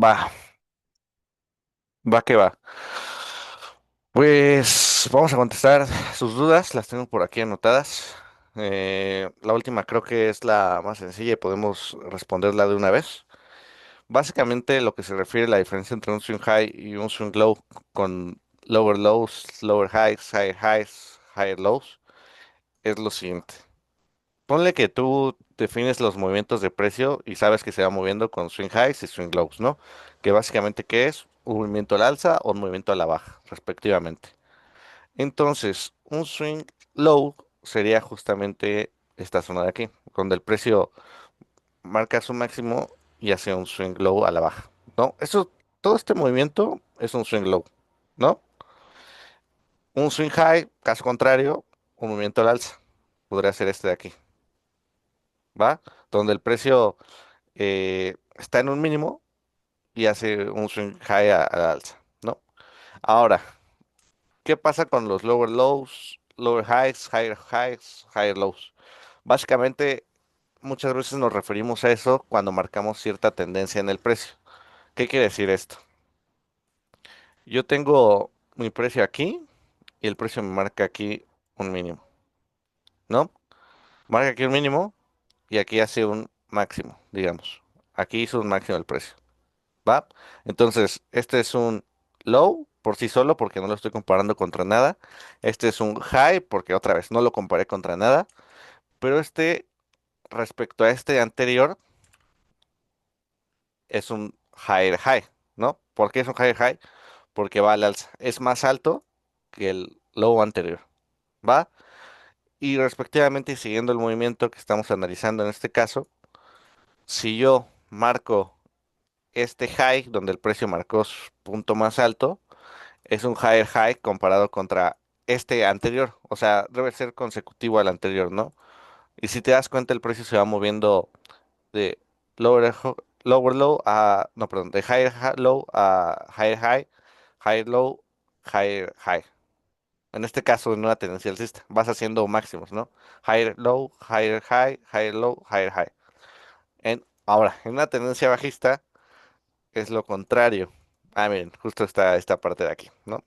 Va, va que va. Pues vamos a contestar sus dudas, las tengo por aquí anotadas. La última creo que es la más sencilla y podemos responderla de una vez. Básicamente lo que se refiere a la diferencia entre un swing high y un swing low con lower lows, lower highs, higher highs, higher lows es lo siguiente. Ponle que tú defines los movimientos de precio y sabes que se va moviendo con swing highs y swing lows, ¿no? Que básicamente ¿qué es? Un movimiento al alza o un movimiento a la baja, respectivamente. Entonces, un swing low sería justamente esta zona de aquí, donde el precio marca su máximo y hace un swing low a la baja, ¿no? Todo este movimiento es un swing low, ¿no? Un swing high, caso contrario, un movimiento al alza. Podría ser este de aquí, ¿va? Donde el precio está en un mínimo y hace un swing high a la alza, ¿no? Ahora, ¿qué pasa con los lower lows, lower highs, higher lows? Básicamente, muchas veces nos referimos a eso cuando marcamos cierta tendencia en el precio. ¿Qué quiere decir esto? Yo tengo mi precio aquí y el precio me marca aquí un mínimo, ¿no? Marca aquí un mínimo y aquí hace un máximo, digamos. Aquí hizo un máximo el precio, ¿va? Entonces, este es un low por sí solo porque no lo estoy comparando contra nada. Este es un high porque otra vez no lo comparé contra nada. Pero este, respecto a este anterior, es un higher high, ¿no? ¿Por qué es un higher high? Porque va al alza. Es más alto que el low anterior, ¿va? Y respectivamente, siguiendo el movimiento que estamos analizando en este caso, si yo marco este high, donde el precio marcó su punto más alto, es un higher high comparado contra este anterior. O sea, debe ser consecutivo al anterior, ¿no? Y si te das cuenta, el precio se va moviendo de lower low a, no, perdón, de low a higher high, higher low, higher high. En este caso, en una tendencia alcista, vas haciendo máximos, ¿no? Higher low, higher high, higher low, higher high. Ahora, en una tendencia bajista es lo contrario. Ah, miren, justo está esta parte de aquí, ¿no?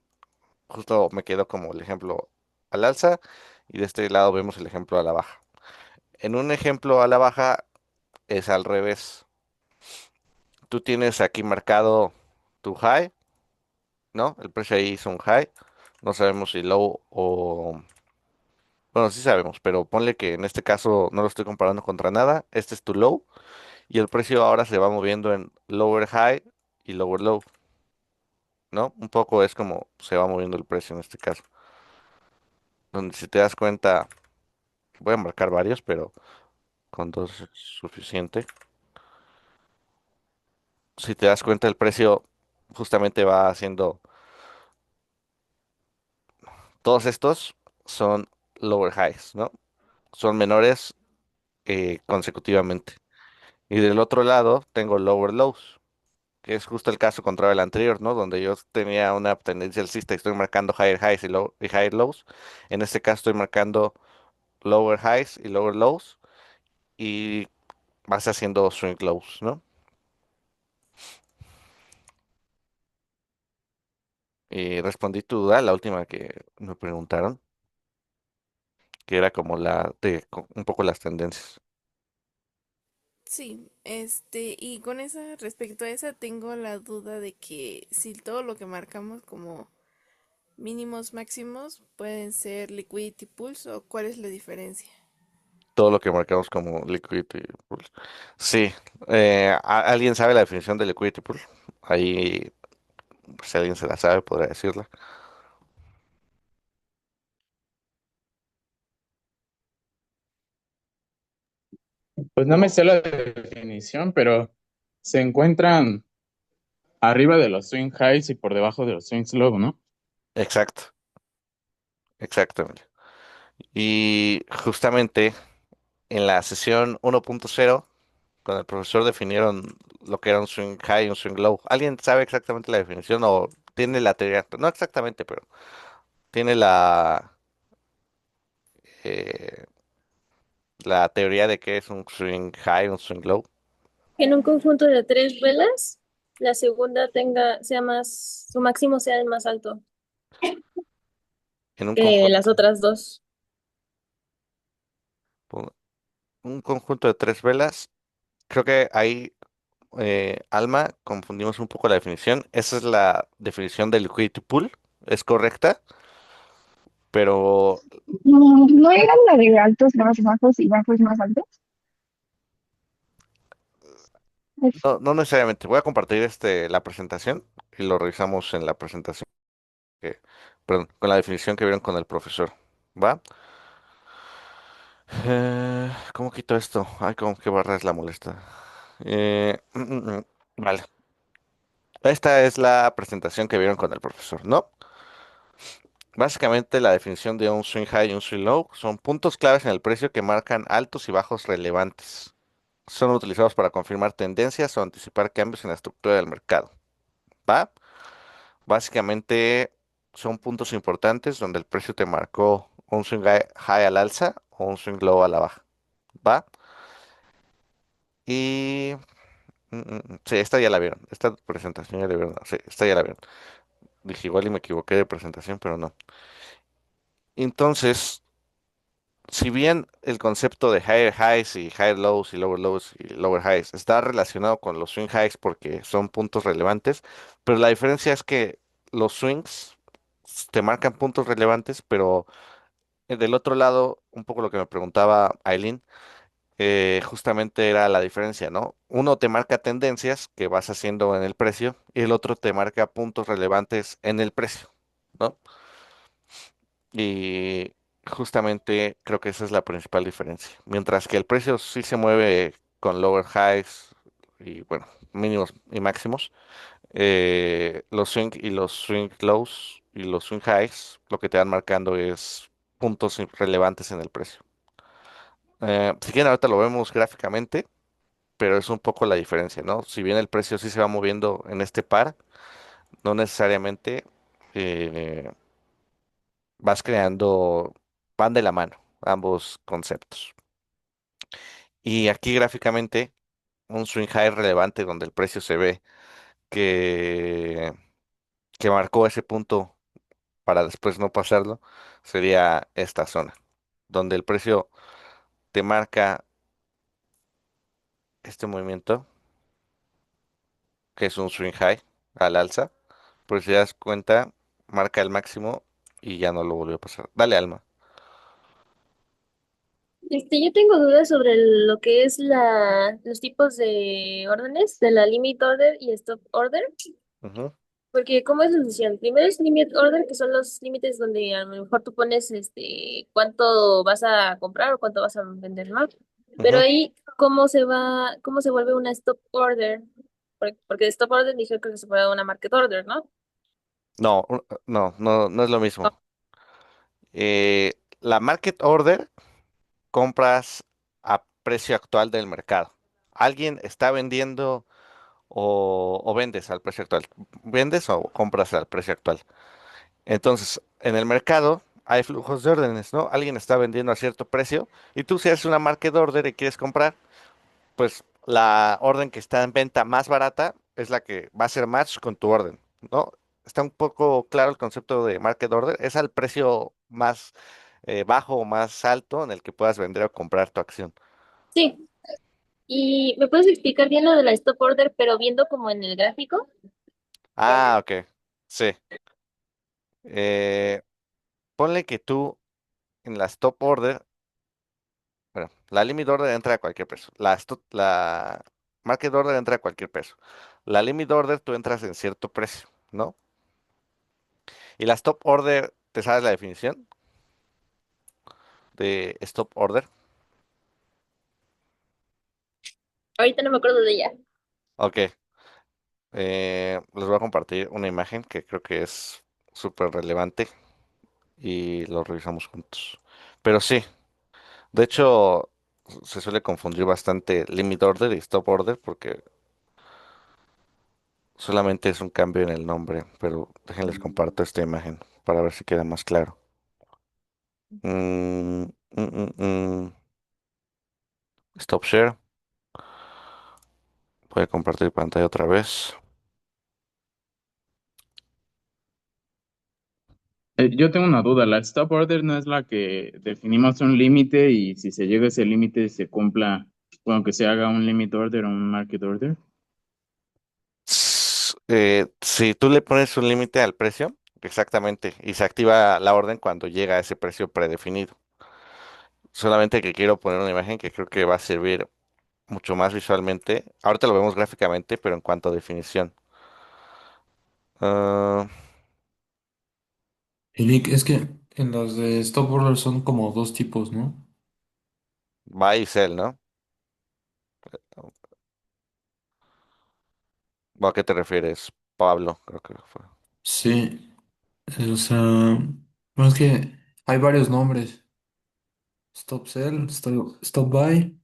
Justo me quedo como el ejemplo al alza y de este lado vemos el ejemplo a la baja. En un ejemplo a la baja es al revés. Tú tienes aquí marcado tu high, ¿no? El precio ahí hizo un high. No sabemos si low o... Bueno, sí sabemos, pero ponle que en este caso no lo estoy comparando contra nada. Este es tu low y el precio ahora se va moviendo en lower high y lower low, ¿no? Un poco es como se va moviendo el precio en este caso. Donde si te das cuenta, voy a marcar varios, pero con dos es suficiente. Si te das cuenta, el precio justamente va haciendo... Todos estos son lower highs, ¿no? Son menores consecutivamente. Y del otro lado tengo lower lows, que es justo el caso contrario al anterior, ¿no? Donde yo tenía una tendencia alcista y estoy marcando higher highs y higher lows. En este caso estoy marcando lower highs y lower lows y vas haciendo swing lows, ¿no? Y respondí tu duda, la última que me preguntaron, que era como un poco las tendencias. Sí, y con esa, respecto a esa, tengo la duda de que si todo lo que marcamos como mínimos máximos pueden ser liquidity pools o cuál es la diferencia. Todo lo que marcamos como liquidity pool. Sí, ¿alguien sabe la definición de liquidity pool? Ahí, si alguien se la sabe, podría decirla. Pues no me sé la definición, pero se encuentran arriba de los swing highs y por debajo de los swings low, ¿no? Exacto, exactamente. Y justamente en la sesión 1.0, con el profesor definieron lo que era un swing high y un swing low. ¿Alguien sabe exactamente la definición o tiene la teoría? No exactamente, pero tiene eh, la teoría de que es un swing high, un swing low. En un conjunto de tres velas. la segunda sea más, su máximo sea el más alto En un que conjunto, las otras dos. un conjunto de tres velas, creo que ahí, Alma, confundimos un poco la definición. Esa es la definición del liquidity pool, es correcta, pero No, ¿no era la de altos más bajos y bajos más altos? Es- no, no necesariamente. Voy a compartir la presentación y lo revisamos en la presentación, perdón, con la definición que vieron con el profesor. ¿Va? ¿Cómo quito esto? Ay, como que barra es la molesta. Vale. Esta es la presentación que vieron con el profesor, ¿no? Básicamente la definición de un swing high y un swing low son puntos claves en el precio que marcan altos y bajos relevantes. Son utilizados para confirmar tendencias o anticipar cambios en la estructura del mercado. ¿Va? Básicamente son puntos importantes donde el precio te marcó un swing high al alza o un swing low a la baja. ¿Va? Y sí, esta ya la vieron. Esta presentación ya la vieron. Sí, esta ya la vieron. Dije igual y me equivoqué de presentación, pero no. Entonces, si bien el concepto de higher highs y higher lows y lower highs está relacionado con los swing highs porque son puntos relevantes, pero la diferencia es que los swings te marcan puntos relevantes, pero del otro lado, un poco lo que me preguntaba Aileen, justamente era la diferencia, ¿no? Uno te marca tendencias que vas haciendo en el precio y el otro te marca puntos relevantes en el precio, ¿no? Y justamente creo que esa es la principal diferencia. Mientras que el precio sí se mueve con lower highs y bueno, mínimos y máximos, los swing y los swing lows y los swing highs lo que te van marcando es puntos relevantes en el precio. Si quieren ahorita lo vemos gráficamente, pero es un poco la diferencia, ¿no? Si bien el precio sí se va moviendo en este par, no necesariamente eh, vas creando, van de la mano ambos conceptos. Y aquí gráficamente, un swing high relevante donde el precio se ve que, que marcó ese punto para después no pasarlo, sería esta zona, donde el precio te marca este movimiento, que es un swing high al alza, pues si te das cuenta, marca el máximo y ya no lo volvió a pasar. Dale, Alma. Yo tengo dudas sobre lo que es los tipos de órdenes de la limit order y stop order, Ujú, porque ¿cómo es la decisión? Primero es limit order, que son los límites donde a lo mejor tú pones cuánto vas a comprar o cuánto vas a vender, ¿no? Pero ujú. ahí, cómo se vuelve una stop order? Porque stop order dije que se puede una market order, ¿no? No, no es lo mismo. La market order compras a precio actual del mercado. Alguien está vendiendo o vendes al precio actual. Vendes o compras al precio actual. Entonces, en el mercado hay flujos de órdenes, ¿no? Alguien está vendiendo a cierto precio y tú si haces una market order y quieres comprar, pues la orden que está en venta más barata es la que va a ser match con tu orden, ¿no? Está un poco claro el concepto de market order. Es al precio más bajo o más alto en el que puedas vender o comprar tu acción. Sí. ¿Y me puedes explicar bien lo de la stop order, pero viendo como en el gráfico? Ah, ok. Sí. Eh, ponle que tú en la stop order, bueno, la limit order entra a cualquier peso. La market order entra a cualquier peso. La limit order tú entras en cierto precio, ¿no? Y la stop order, ¿te sabes la definición de stop order? Ahorita no me acuerdo de ella. Ok. Les voy a compartir una imagen que creo que es súper relevante y lo revisamos juntos. Pero sí, de hecho, se suele confundir bastante limit order y stop order porque solamente es un cambio en el nombre, pero déjenles comparto esta imagen para ver si queda más claro. Mm, mm, mm, mm. Stop share. Voy a compartir pantalla otra vez. Yo tengo una duda, la stop order no es la que definimos un límite y si se llega a ese límite se cumpla, bueno, que se haga un limit order o un market order. Si tú le pones un límite al precio, exactamente, y se activa la orden cuando llega a ese precio predefinido. Solamente que quiero poner una imagen que creo que va a servir mucho más visualmente. Ahorita lo vemos gráficamente, pero en cuanto a definición. Ah, Y Nick, es que en las de stop order son como dos tipos, ¿no? buy y sell, ¿no? ¿O ¿A qué te refieres, Pablo? Creo que fue. Sí, o sea, bueno, es que hay varios nombres. Stop sell, stop buy,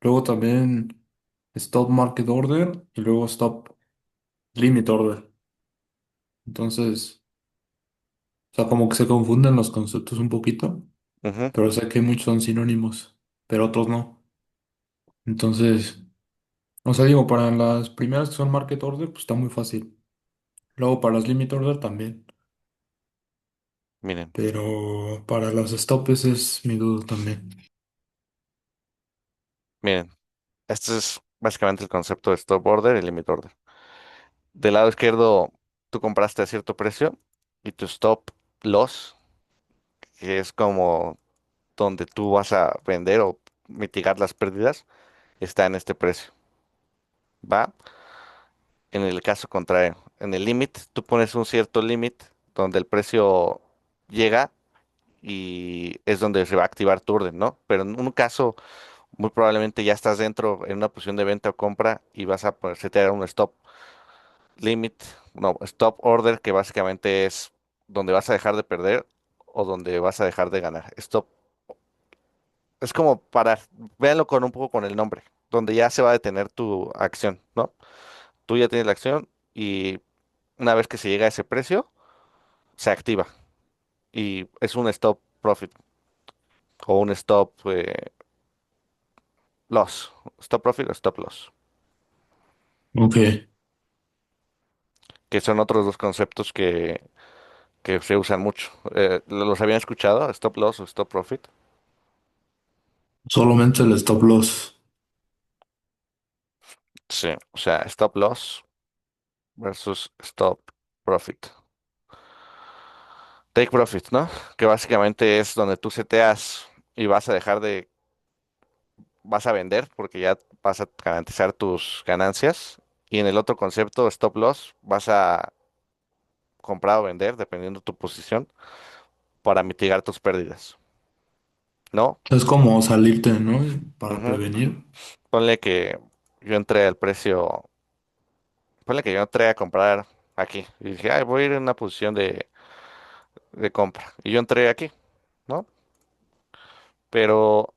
luego también stop market order y luego stop limit order. Entonces, o sea, como que se confunden los conceptos un poquito, Ujú, pero sé que muchos son sinónimos, pero otros no. Entonces, o sea, digo, para las primeras que son market order, pues está muy fácil. Luego para las limit order también. miren, Pero para las stops es mi duda también. miren. Este es básicamente el concepto de stop order y limit order. Del lado izquierdo, tú compraste a cierto precio y tu stop loss, que es como donde tú vas a vender o mitigar las pérdidas, está en este precio. ¿Va? En el caso contrario, en el límite, tú pones un cierto límite donde el precio llega y es donde se va a activar tu orden, ¿no? Pero en un caso, muy probablemente ya estás dentro en una posición de venta o compra y vas a poner, setear un stop limit, no, stop order, que básicamente es donde vas a dejar de perder o donde vas a dejar de ganar. Stop es como para, véanlo con un poco con el nombre, donde ya se va a detener tu acción, ¿no? Tú ya tienes la acción y una vez que se llega a ese precio, se activa y es un stop profit o un stop loss. Stop profit o stop loss, Ok, que son otros dos conceptos que se usan mucho. ¿Los habían escuchado? Stop loss o stop profit. solamente el stop loss. Sí, o sea, stop loss versus stop profit. Take profit, ¿no? Que básicamente es donde tú seteas y vas a dejar de, vas a vender porque ya vas a garantizar tus ganancias. Y en el otro concepto, stop loss, vas a comprar o vender, dependiendo tu posición, para mitigar tus pérdidas, ¿no? Es como salirte, ¿no? Para Ujú. prevenir. Ponle que yo entré al precio, ponle que yo entré a comprar aquí y dije, ay, voy a ir en una posición de compra. Y yo entré aquí, ¿no? Pero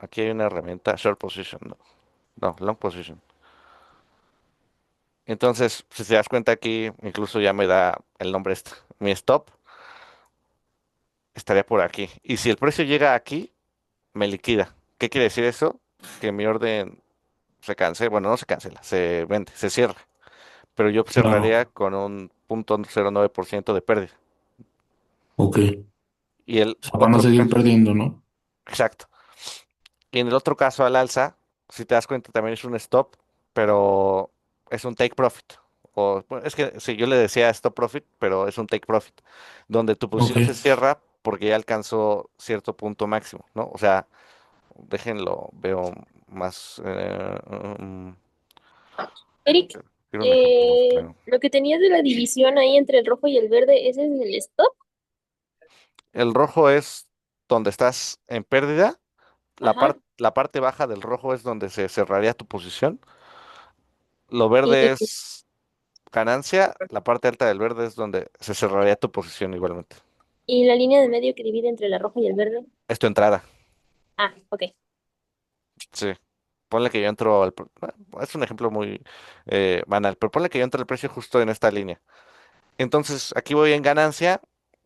aquí hay una herramienta, short position, no, no, long position. Entonces, si te das cuenta aquí, incluso ya me da el nombre este. Mi stop estaría por aquí. Y si el precio llega aquí, me liquida. ¿Qué quiere decir eso? Que mi orden se cancela. Bueno, no se cancela, se vende, se cierra. Pero yo Claro, cerraría con un 0.09% de pérdida. ok. Y el O sea, van a otro seguir caso, perdiendo, ¿no? exacto. Y en el otro caso al alza, si te das cuenta, también es un stop, pero es un take profit. O bueno, es que sí, yo le decía stop profit, pero es un take profit, donde tu Ok. posición se cierra porque ya alcanzó cierto punto máximo, ¿no? O sea, déjenlo, veo más, Eric, quiero un ejemplo más claro. lo que tenías de la división ahí entre el rojo y el verde, ¿ese es el stop? El rojo es donde estás en pérdida, Ajá. la parte baja del rojo es donde se cerraría tu posición, lo Y, verde es ganancia, la parte alta del verde es donde se cerraría tu posición igualmente. y la línea de medio que divide entre la roja y el verde. Es tu entrada. Ah, ok. Sí. Ponle que yo entro bueno, es un ejemplo muy banal, pero ponle que yo entro al precio justo en esta línea. Entonces aquí voy en ganancia,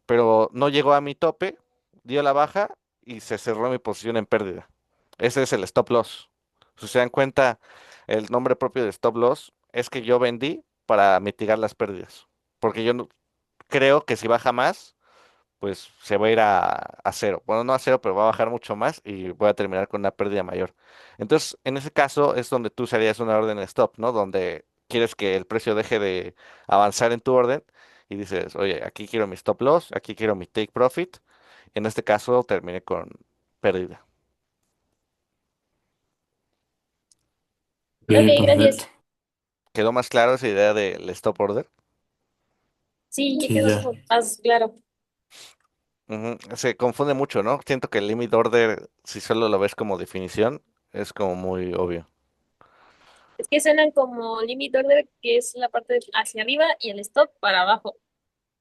pero no llegó a mi tope, dio la baja y se cerró mi posición en pérdida. Ese es el stop loss. Si se dan cuenta, el nombre propio de stop loss es que yo vendí para mitigar las pérdidas. Porque yo creo que si baja más, pues se va a ir a cero. Bueno, no a cero, pero va a bajar mucho más y voy a terminar con una pérdida mayor. Entonces, en ese caso es donde tú usarías una orden stop, ¿no? Donde quieres que el precio deje de avanzar en tu orden y dices, oye, aquí quiero mi stop loss, aquí quiero mi take profit. En este caso terminé con pérdida. Ok, Ok, perfecto. gracias. ¿Quedó más claro esa idea del stop order? Sí, ya Sí, quedó ya. como más claro. Ujú. Se confunde mucho, ¿no? Siento que el limit order, si solo lo ves como definición, es como muy obvio. Es que suenan como limit order, que es la parte hacia arriba y el stop para abajo.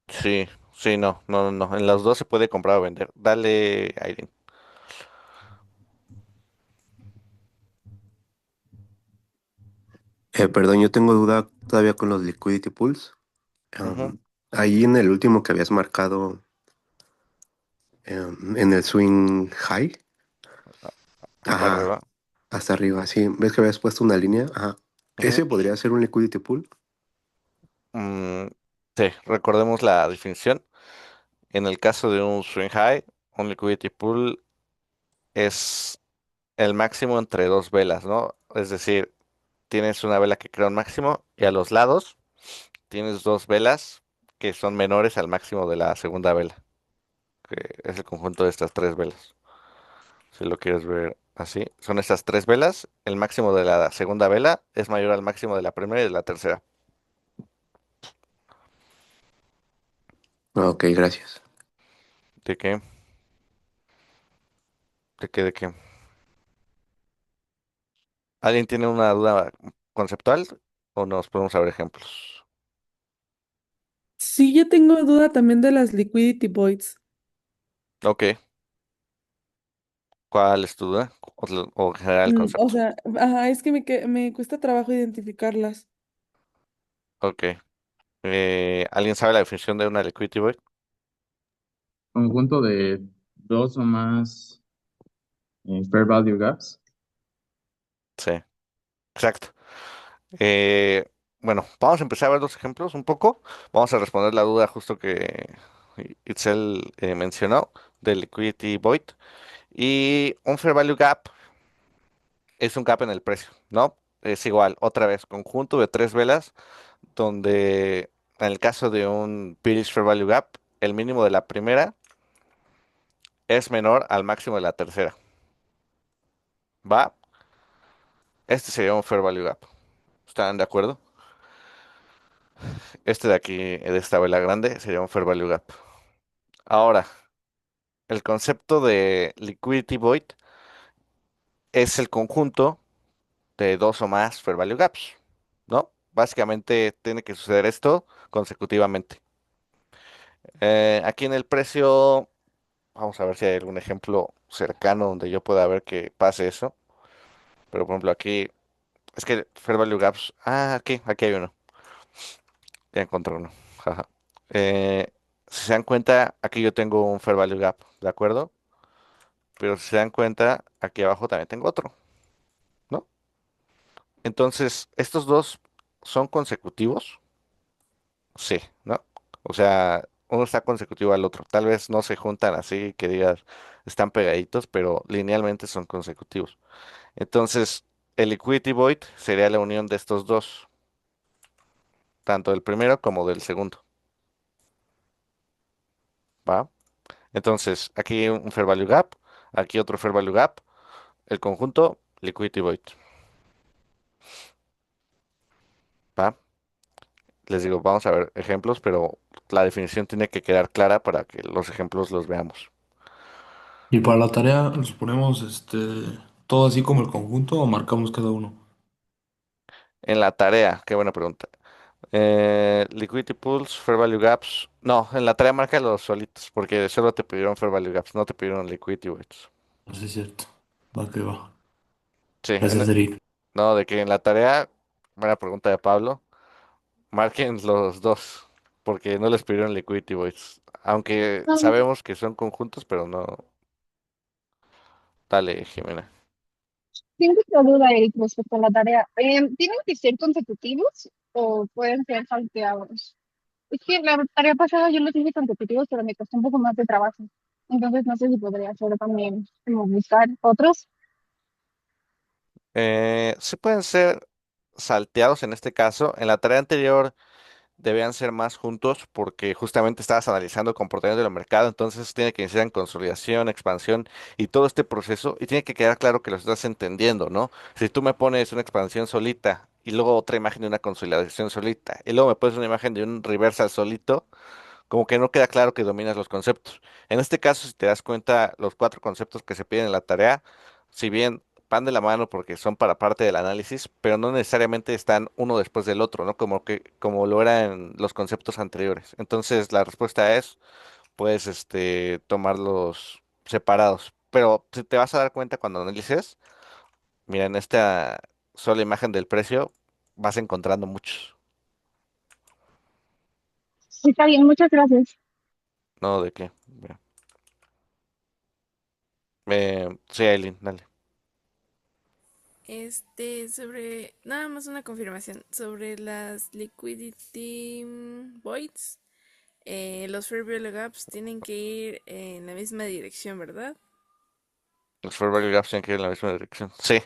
Sí, sí, no, no, no. En los dos se puede comprar o vender. Dale, Aileen. Perdón, yo tengo duda todavía con los liquidity pools. Ujú. Ahí en el último que habías marcado, en el swing high, Hasta ajá, arriba. hasta arriba, sí. ¿Ves que habías puesto una línea? Ajá. Ujú. ¿Ese podría ser un liquidity pool? Mm, sí, recordemos la definición. En el caso de un swing high, un liquidity pool es el máximo entre dos velas, ¿no? Es decir, tienes una vela que crea un máximo y a los lados tienes dos velas que son menores al máximo de la segunda vela, que es el conjunto de estas tres velas. Si lo quieres ver así, son estas tres velas. El máximo de la segunda vela es mayor al máximo de la primera y de la tercera. Ok, gracias. ¿De qué? ¿De qué? ¿De qué? ¿Alguien tiene una duda conceptual o nos podemos saber ejemplos? Sí, yo tengo duda también de las liquidity voids. Ok, ¿cuál es tu duda? O en general el O concepto. sea, ajá, es que me cuesta trabajo identificarlas. Ok. ¿Alguien sabe la definición de una liquidity void? Conjunto de dos o más fair value gaps. Sí, exacto. Eh, bueno, vamos a empezar a ver los ejemplos un poco. Vamos a responder la duda justo que Itzel mencionó del liquidity void. Y un fair value gap es un gap en el precio, ¿no? Es igual, otra vez, conjunto de tres velas, donde en el caso de un bearish fair value gap, el mínimo de la primera es menor al máximo de la tercera. ¿Va? Este sería un fair value gap. ¿Están de acuerdo? Este de aquí, de esta vela grande, sería un fair value gap. Ahora, el concepto de liquidity void es el conjunto de dos o más fair value gaps, ¿no? Básicamente tiene que suceder esto consecutivamente. Aquí en el precio, vamos a ver si hay algún ejemplo cercano donde yo pueda ver que pase eso. Pero por ejemplo aquí, es que fair value gaps, aquí hay uno, ya encontré uno. Jaja. Si se dan cuenta, aquí yo tengo un fair value gap, ¿de acuerdo? Pero si se dan cuenta, aquí abajo también tengo otro, ¿no? Entonces, estos dos son consecutivos, sí, ¿no? O sea, uno está consecutivo al otro. Tal vez no se juntan así que digas, están pegaditos, pero linealmente son consecutivos. Entonces, el equity void sería la unión de estos dos, tanto del primero como del segundo, ¿va? Entonces, aquí un fair value gap, aquí otro fair value gap, el conjunto, liquidity void, ¿va? Les digo, vamos a ver ejemplos, pero la definición tiene que quedar clara para que los ejemplos los veamos. Y para la tarea los ponemos todo así como el conjunto o marcamos cada uno. En la tarea, qué buena pregunta. Liquidity pools, fair value gaps. No, en la tarea marca los solitos, porque solo te pidieron fair value gaps, no te pidieron liquidity weights. Así es cierto. Va que va. Sí, Gracias, Eric. no, de que en la tarea, buena pregunta de Pablo, marquen los dos, porque no les pidieron liquidity weights. Aunque sabemos que son conjuntos, pero no. Dale, Jimena. Tengo otra duda, Eric, respecto a la tarea. ¿Tienen que ser consecutivos o pueden ser salteados? Es que la tarea pasada yo los hice consecutivos, pero me costó un poco más de trabajo. Entonces no sé si podría hacer también como buscar otros. Sí pueden ser salteados en este caso. En la tarea anterior debían ser más juntos porque justamente estabas analizando el comportamiento del mercado, entonces tiene que iniciar en consolidación, expansión y todo este proceso y tiene que quedar claro que lo estás entendiendo, ¿no? Si tú me pones una expansión solita y luego otra imagen de una consolidación solita y luego me pones una imagen de un reversal solito, como que no queda claro que dominas los conceptos. En este caso, si te das cuenta, los cuatro conceptos que se piden en la tarea, si bien van de la mano porque son para parte del análisis, pero no necesariamente están uno después del otro, ¿no? Como lo eran los conceptos anteriores. Entonces, la respuesta es, puedes, tomarlos separados. Pero si te vas a dar cuenta cuando analices, mira, en esta sola imagen del precio vas encontrando muchos. Está bien, muchas gracias. ¿No? ¿De qué? Mira. Sí, Aileen, dale. Nada más una confirmación sobre las liquidity voids. Los fair value gaps tienen que ir en la misma dirección, ¿verdad? Los fair value gaps tienen que ir en la misma dirección. Sí,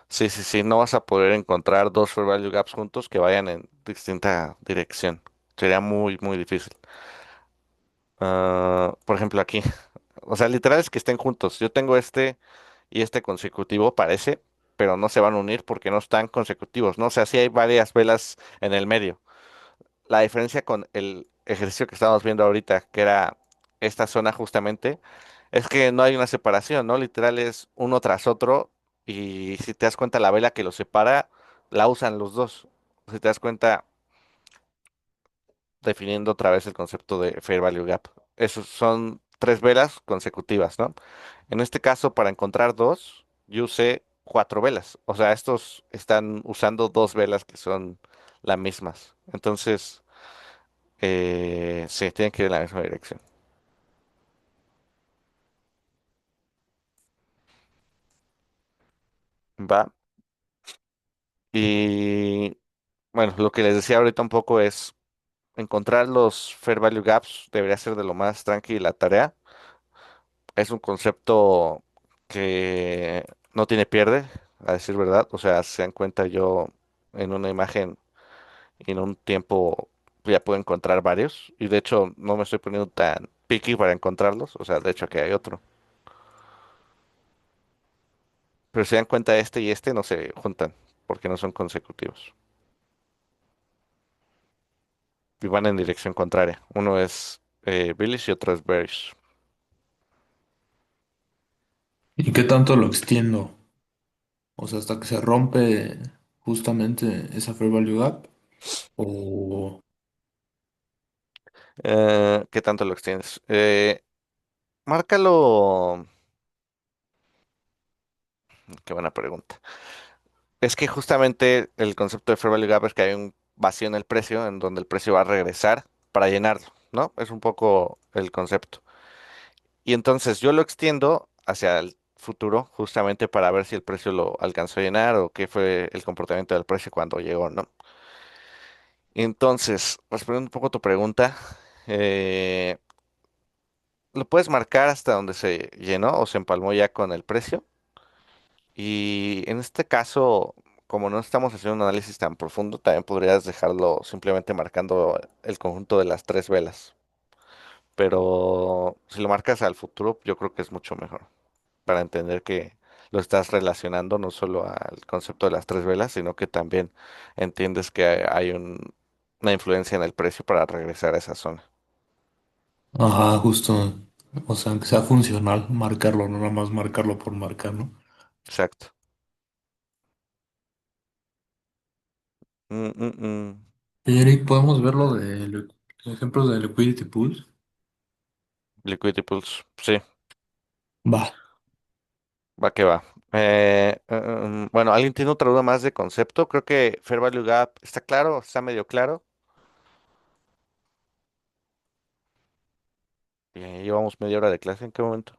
sí, sí, sí. No vas a poder encontrar dos fair value gaps juntos que vayan en distinta dirección. Sería muy, muy difícil. Por ejemplo, aquí. O sea, literal es que estén juntos. Yo tengo este y este consecutivo, parece, pero no se van a unir porque no están consecutivos, ¿no? O sea, sí hay varias velas en el medio. La diferencia con el ejercicio que estábamos viendo ahorita, que era esta zona justamente, es que no hay una separación, ¿no? Literal es uno tras otro y si te das cuenta la vela que los separa, la usan los dos. Si te das cuenta, definiendo otra vez el concepto de Fair Value Gap. Esos son tres velas consecutivas, ¿no? En este caso, para encontrar dos, yo usé cuatro velas. O sea, estos están usando dos velas que son las mismas. Entonces, sí, tienen que ir en la misma dirección. Va. Y bueno, lo que les decía ahorita un poco es encontrar los Fair Value Gaps debería ser de lo más tranquila la tarea. Es un concepto que no tiene pierde, a decir verdad. O sea, se dan cuenta yo en una imagen y en un tiempo ya puedo encontrar varios. Y de hecho no me estoy poniendo tan picky para encontrarlos. O sea, de hecho aquí hay otro. Pero si se dan cuenta este y este no se juntan porque no son consecutivos. Y van en dirección contraria. Uno es Billish y otro es Bearish. ¿Y qué tanto lo extiendo? O sea, hasta que se rompe justamente esa Fair Value Gap. O... ¿Qué tanto lo extiendes? Márcalo. Qué buena pregunta. Es que justamente el concepto de Fair Value Gap es que hay un vacío en el precio, en donde el precio va a regresar para llenarlo, ¿no? Es un poco el concepto. Y entonces yo lo extiendo hacia el futuro, justamente para ver si el precio lo alcanzó a llenar o qué fue el comportamiento del precio cuando llegó, ¿no? Entonces, respondiendo un poco a tu pregunta, eh, lo puedes marcar hasta donde se llenó o se empalmó ya con el precio. Y en este caso, como no estamos haciendo un análisis tan profundo, también podrías dejarlo simplemente marcando el conjunto de las tres velas. Pero si lo marcas al futuro, yo creo que es mucho mejor para entender que lo estás relacionando no solo al concepto de las tres velas, sino que también entiendes que hay una influencia en el precio para regresar a esa zona. Ajá, justo. O sea, que sea funcional marcarlo, no nada más marcarlo por marcar, ¿no? Exacto. Mm, mm, mm. Eric, ¿podemos ver lo de ejemplos de liquidity pools? Liquidity Pulse. Sí, Va. va que va. Bueno, ¿alguien tiene otra duda más de concepto? Creo que Fair Value Gap está claro, está medio claro. Llevamos media hora de clase. ¿En qué momento?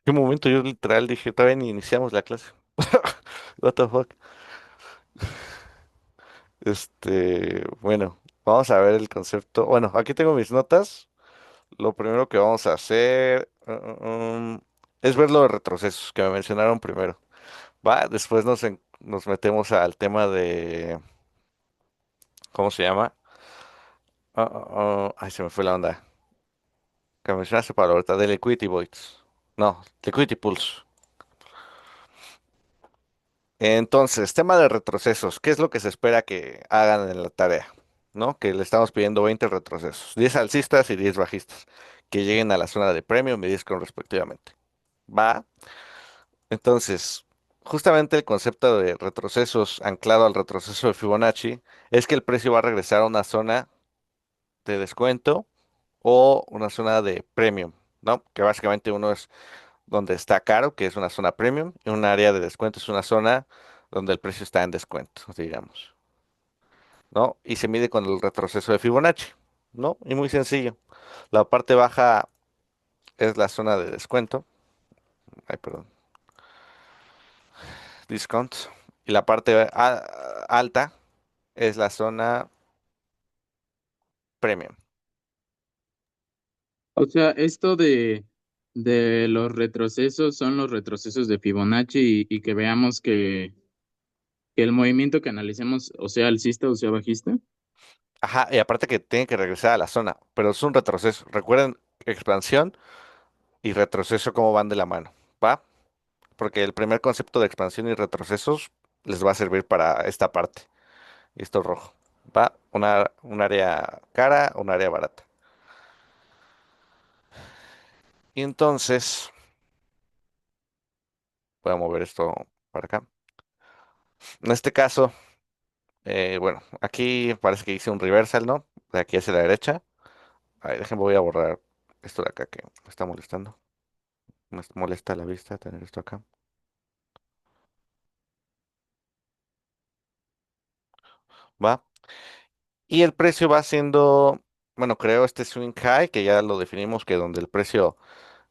¿Qué momento? Yo literal dije, todavía ni iniciamos la clase. What the fuck? Bueno, vamos a ver el concepto. Bueno, aquí tengo mis notas. Lo primero que vamos a hacer es ver los retrocesos que me mencionaron primero. Va, después nos metemos al tema de, ¿cómo se llama? Ay, se me fue la onda. Que mencionaste para ahorita, de Liquidity Voids. No, Liquidity Pulse. Entonces, tema de retrocesos. ¿Qué es lo que se espera que hagan en la tarea? ¿No? Que le estamos pidiendo 20 retrocesos. 10 alcistas y 10 bajistas. Que lleguen a la zona de premium y discount respectivamente. ¿Va? Entonces, justamente el concepto de retrocesos anclado al retroceso de Fibonacci es que el precio va a regresar a una zona de descuento o una zona de premium, ¿no? Que básicamente uno es donde está caro, que es una zona premium, y un área de descuento es una zona donde el precio está en descuento, digamos, ¿no? Y se mide con el retroceso de Fibonacci, ¿no? Y muy sencillo. La parte baja es la zona de descuento, ay, perdón, discount, y la parte alta es la zona premium. O sea, esto de los retrocesos son los retrocesos de Fibonacci y que veamos que el movimiento que analicemos, o sea, alcista o sea bajista. Ajá, y aparte que tiene que regresar a la zona, pero es un retroceso. Recuerden, expansión y retroceso cómo van de la mano, ¿va? Porque el primer concepto de expansión y retrocesos les va a servir para esta parte. Esto rojo, ¿va? Un área cara, un área barata. Y entonces, voy a mover esto para acá. En este caso, bueno, aquí parece que hice un reversal, ¿no? De aquí hacia la derecha. Ahí, déjenme, voy a borrar esto de acá que me está molestando. Me molesta la vista tener esto acá. ¿Va? Y el precio va siendo, bueno, creo este swing high, que ya lo definimos, que donde el precio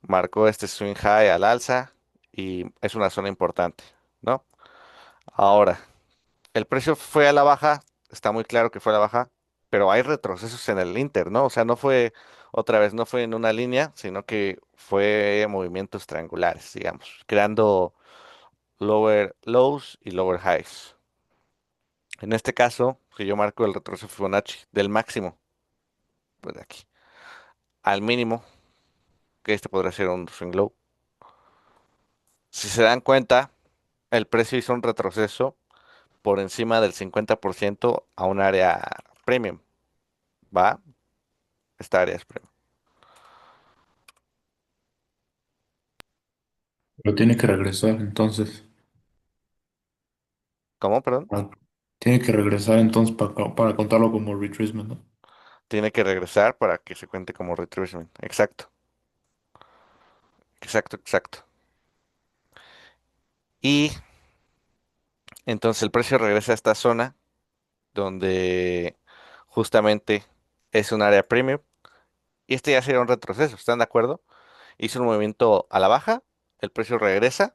marcó este swing high al alza y es una zona importante, ¿no? Ahora, el precio fue a la baja, está muy claro que fue a la baja, pero hay retrocesos en el Inter, ¿no? O sea, no fue, otra vez, no fue en una línea, sino que fue movimientos triangulares, digamos, creando lower lows y lower highs. En este caso, si yo marco el retroceso Fibonacci del máximo, pues de aquí, al mínimo, que este podría ser un swing low. Si se dan cuenta, el precio hizo un retroceso por encima del 50% a un área premium, ¿va? Esta área es premium. Pero tiene que regresar entonces. ¿Cómo, perdón? Ah, tiene que regresar entonces para contarlo como retracement, ¿no? Tiene que regresar para que se cuente como retracement. Exacto, exacto, exacto. Y entonces el precio regresa a esta zona donde justamente es un área premium. Y este ya sería un retroceso, ¿están de acuerdo? Hizo un movimiento a la baja, el precio regresa,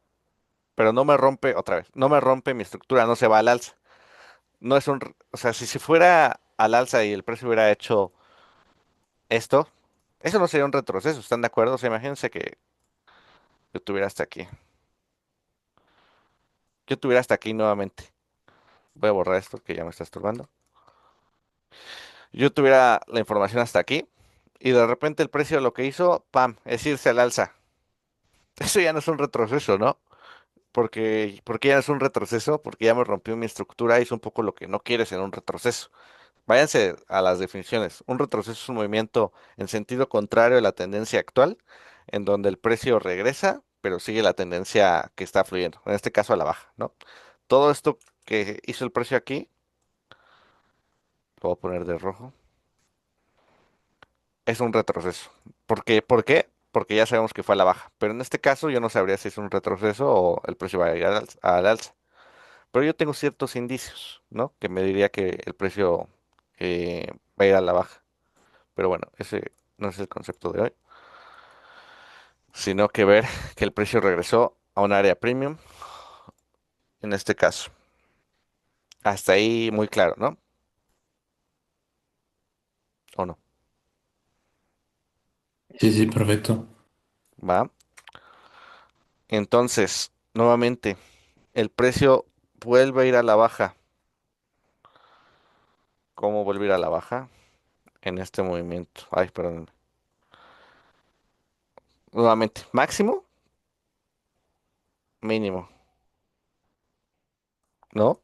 pero no me rompe otra vez, no me rompe mi estructura, no se va al alza. No es o sea, si se fuera al alza y el precio hubiera hecho esto, eso no sería un retroceso, ¿están de acuerdo? O sea, imagínense que yo tuviera hasta aquí. Yo tuviera hasta aquí nuevamente. Voy a borrar esto que ya me está estorbando. Yo tuviera la información hasta aquí y de repente el precio lo que hizo, pam, es irse al alza. Eso ya no es un retroceso, ¿no? Porque ya no es un retroceso, porque ya me rompió mi estructura y es un poco lo que no quieres en un retroceso. Váyanse a las definiciones. Un retroceso es un movimiento en sentido contrario a la tendencia actual, en donde el precio regresa, pero sigue la tendencia que está fluyendo, en este caso a la baja, ¿no? Todo esto que hizo el precio aquí, lo voy a poner de rojo, es un retroceso. ¿Por qué? Porque ya sabemos que fue a la baja, pero en este caso yo no sabría si es un retroceso o el precio va a ir al alza. Pero yo tengo ciertos indicios, ¿no? Que me diría que el precio va a ir a la baja. Pero bueno, ese no es el concepto de hoy, sino que ver que el precio regresó a un área premium, en este caso. Hasta ahí muy claro, ¿no? ¿o no? Sí, sí, perfecto. ¿Va? Entonces, nuevamente, el precio vuelve a ir a la baja. ¿Cómo vuelve a ir a la baja? En este movimiento. Ay, perdón. Nuevamente, máximo, mínimo, ¿no?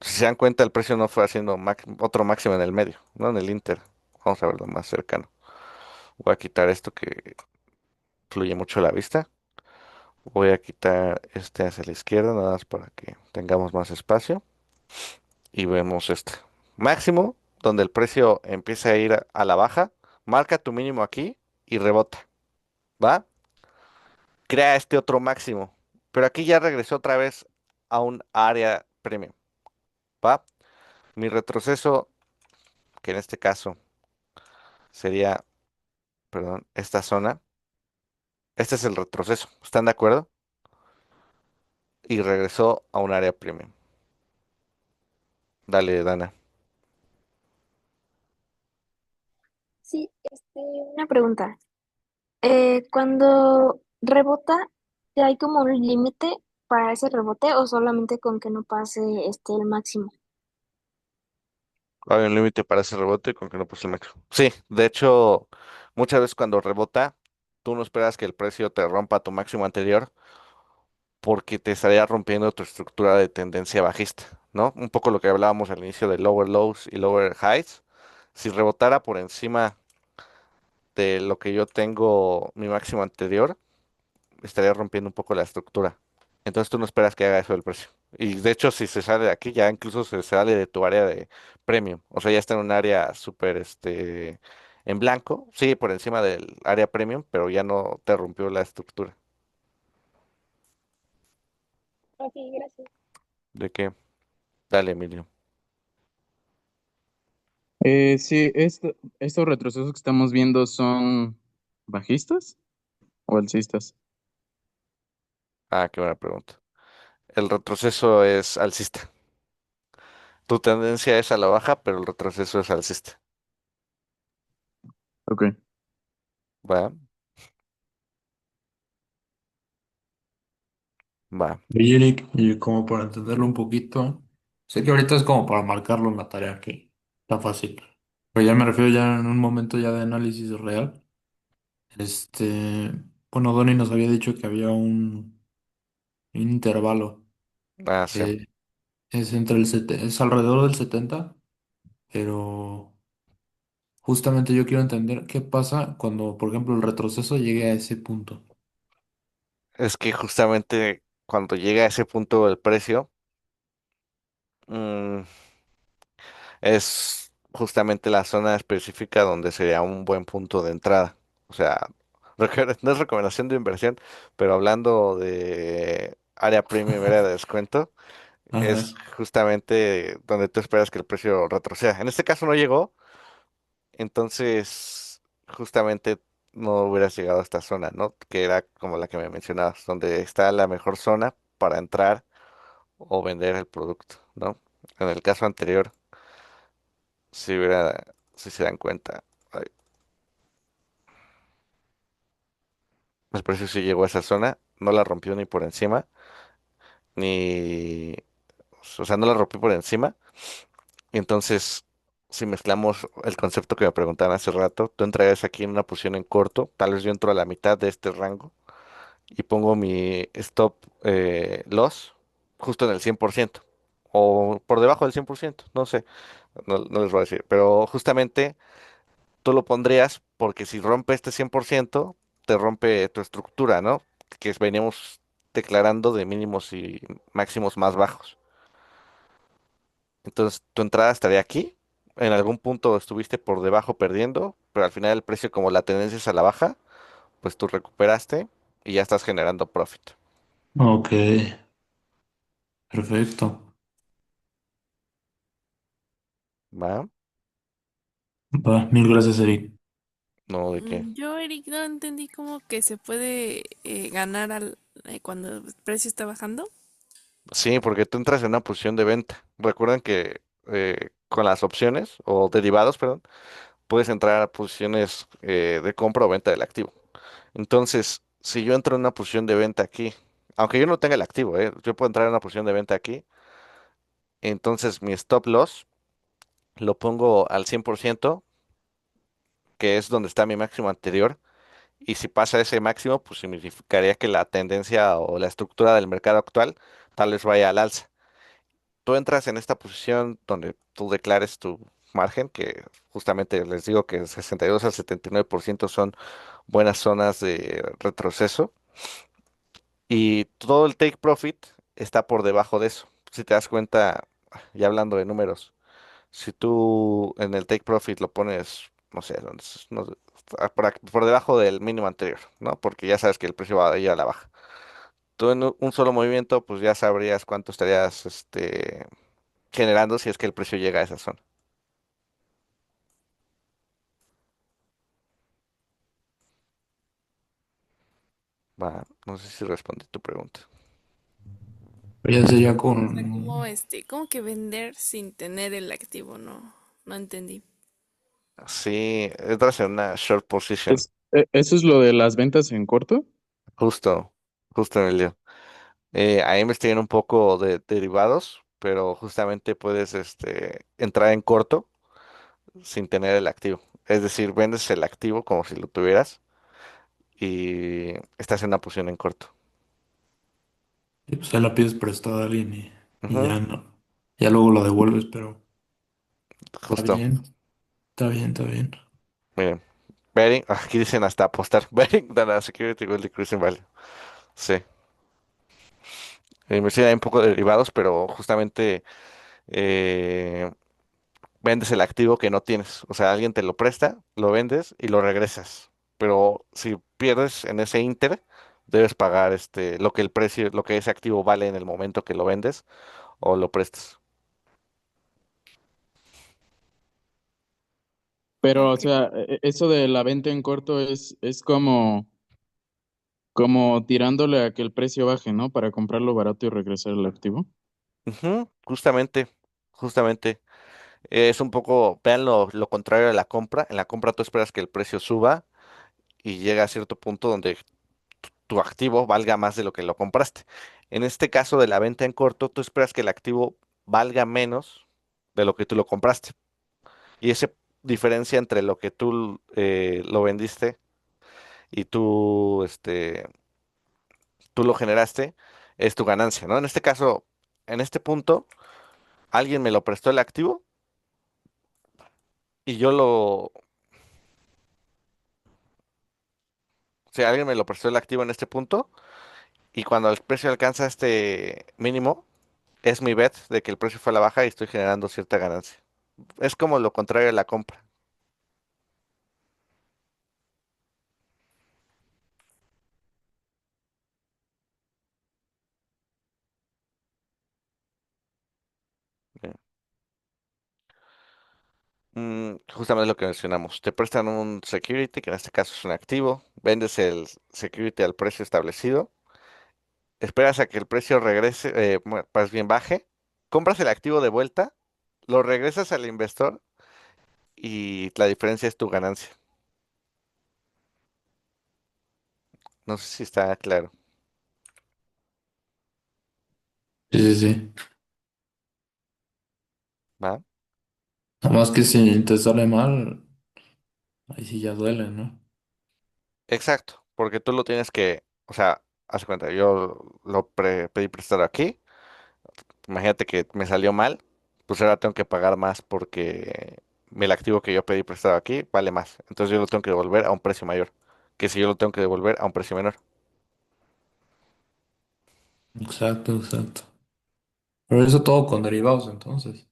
Si se dan cuenta, el precio no fue haciendo otro máximo en el medio, no en el Inter. Vamos a verlo más cercano. Voy a quitar esto que fluye mucho la vista. Voy a quitar este hacia la izquierda, nada más para que tengamos más espacio. Y vemos este. Máximo, donde el precio empieza a ir a la baja. Marca tu mínimo aquí y rebota. ¿Va? Crea este otro máximo. Pero aquí ya regresó otra vez a un área premium. ¿Va? Mi retroceso, que en este caso sería, perdón, esta zona. Este es el retroceso. ¿Están de acuerdo? Y regresó a un área premium. Dale, Dana. Sí, una pregunta. Cuando rebota, ¿hay como un límite para ese rebote o solamente con que no pase el máximo? Hay un límite para ese rebote con que no puse el máximo. Sí, de hecho, muchas veces cuando rebota, tú no esperas que el precio te rompa tu máximo anterior porque te estaría rompiendo tu estructura de tendencia bajista, ¿no? Un poco lo que hablábamos al inicio de lower lows y lower highs. Si rebotara por encima de lo que yo tengo mi máximo anterior, estaría rompiendo un poco la estructura. Entonces tú no esperas que haga eso el precio. Y de hecho, si se sale de aquí, ya incluso se sale de tu área de premium. O sea, ya está en un área súper, en blanco. Sí, por encima del área premium, pero ya no te rompió la estructura. Ok, gracias. ¿De qué? Dale, Emilio. Sí, estos retrocesos que estamos viendo son bajistas o alcistas. Ah, qué buena pregunta. El retroceso es alcista. Tu tendencia es a la baja, pero el retroceso es alcista. Ok. Va, va. Oye, Eric, y como para entenderlo un poquito, sé que ahorita es como para marcarlo en la tarea, que está fácil. Pero ya me refiero ya en un momento ya de análisis real. Este, bueno, Donnie nos había dicho que había un intervalo. Ah, sí. eh, es es alrededor del 70, pero justamente yo quiero entender qué pasa cuando, por ejemplo, el retroceso llegue a ese punto. Es que justamente cuando llega a ese punto del precio, mm, es justamente la zona específica donde sería un buen punto de entrada. O sea, no es recomendación de inversión, pero hablando de área premium, área de descuento, es Ajá. justamente donde tú esperas que el precio retroceda. En este caso no llegó, entonces justamente no hubieras llegado a esta zona, ¿no? Que era como la que me mencionabas, donde está la mejor zona para entrar o vender el producto, ¿no? En el caso anterior, si se dan cuenta, ay, el precio sí llegó a esa zona, no la rompió ni por encima, ni, o sea, no la rompió por encima. Y entonces, si mezclamos el concepto que me preguntaban hace rato, tú entrarías aquí en una posición en corto, tal vez yo entro a la mitad de este rango y pongo mi stop loss justo en el 100% o por debajo del 100%, no sé, no les voy a decir, pero justamente tú lo pondrías porque si rompe este 100% te rompe tu estructura, ¿no? Que veníamos declarando de mínimos y máximos más bajos. Entonces, tu entrada estaría aquí. En algún punto estuviste por debajo perdiendo, pero al final el precio, como la tendencia es a la baja, pues tú recuperaste y ya estás generando profit. Ok, perfecto. ¿Va? Va, mil gracias, Eric. No, ¿de qué? Yo, Eric, no entendí cómo que se puede ganar cuando el precio está bajando. Sí, porque tú entras en una posición de venta. Recuerden que con las opciones o derivados, perdón, puedes entrar a posiciones de compra o venta del activo. Entonces, si yo entro en una posición de venta aquí, aunque yo no tenga el activo, yo puedo entrar en una posición de venta aquí, entonces mi stop loss lo pongo al 100%, que es donde está mi máximo anterior, y si pasa ese máximo, pues significaría que la tendencia o la estructura del mercado actual tal vez vaya al alza. Tú entras en esta posición donde tú declares tu margen, que justamente les digo que el 62 al 79% son buenas zonas de retroceso, y todo el take profit está por debajo de eso. Si te das cuenta, ya hablando de números, si tú en el take profit lo pones, no sé, por debajo del mínimo anterior, ¿no? Porque ya sabes que el precio va a ir a la baja. Tú en un solo movimiento, pues ya sabrías cuánto estarías, generando si es que el precio llega a esa zona. Va, no sé si respondí tu pregunta. Pero ya sería O sea, como con... como que vender sin tener el activo, no entendí. Sí, entras en una short position, ¿Eso es lo de las ventas en corto? justo, justo en el día. Ahí investiguen un poco de derivados, pero justamente puedes, entrar en corto sin tener el activo. Es decir, vendes el activo como si lo tuvieras y estás en una posición en corto. Y pues ya la pides prestada a alguien y Ujú, ya no. Ya luego la devuelves, pero está justo. bien, está bien, está bien. Miren, betting, aquí dicen hasta apostar. Betting than a security will decrease in value. Sí. Investigan un poco de derivados, pero justamente eh, vendes el activo que no tienes. O sea, alguien te lo presta, lo vendes y lo regresas. Pero si pierdes en ese inter, debes pagar lo que el precio, lo que ese activo vale en el momento que lo vendes o lo prestas. Pero, o Ok. sea, eso de la venta en corto es como tirándole a que el precio baje, ¿no? Para comprarlo barato y regresar el activo. Ujú, justamente, justamente. Es un poco, vean lo contrario de la compra. En la compra tú esperas que el precio suba y llega a cierto punto donde tu activo valga más de lo que lo compraste. En este caso de la venta en corto, tú esperas que el activo valga menos de lo que tú lo compraste. Y esa diferencia entre lo que tú lo vendiste y tú lo generaste es tu ganancia, ¿no? En este caso, en este punto, alguien me lo prestó el activo y o sea, alguien me lo prestó el activo en este punto y cuando el precio alcanza este mínimo, es mi bet de que el precio fue a la baja y estoy generando cierta ganancia. Es como lo contrario de la compra. ¿Eh? Justamente lo que mencionamos. Te prestan un security, que en este caso es un activo, vendes el security al precio establecido, esperas a que el precio regrese, más bien baje, compras el activo de vuelta, lo regresas al inversor y la diferencia es tu ganancia. No sé si está claro. Sí, sí, sí. ¿Va? Nada más que si te sale mal, ahí sí ya duele, ¿no? Exacto, porque tú lo tienes que, o sea, haz cuenta, yo lo pedí prestado aquí. Imagínate que me salió mal, pues ahora tengo que pagar más porque el activo que yo pedí prestado aquí vale más. Entonces yo lo tengo que devolver a un precio mayor que si yo lo tengo que devolver a un precio menor. Exacto, exacto. Pero eso todo con derivados, entonces.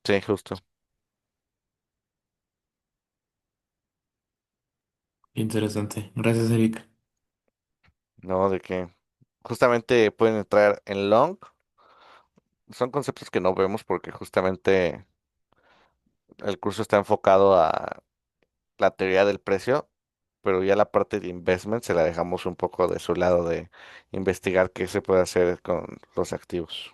Sí, justo. Interesante. Gracias, Eric. No, de que justamente pueden entrar en long. Son conceptos que no vemos porque justamente el curso está enfocado a la teoría del precio, pero ya la parte de investment se la dejamos un poco de su lado de investigar qué se puede hacer con los activos.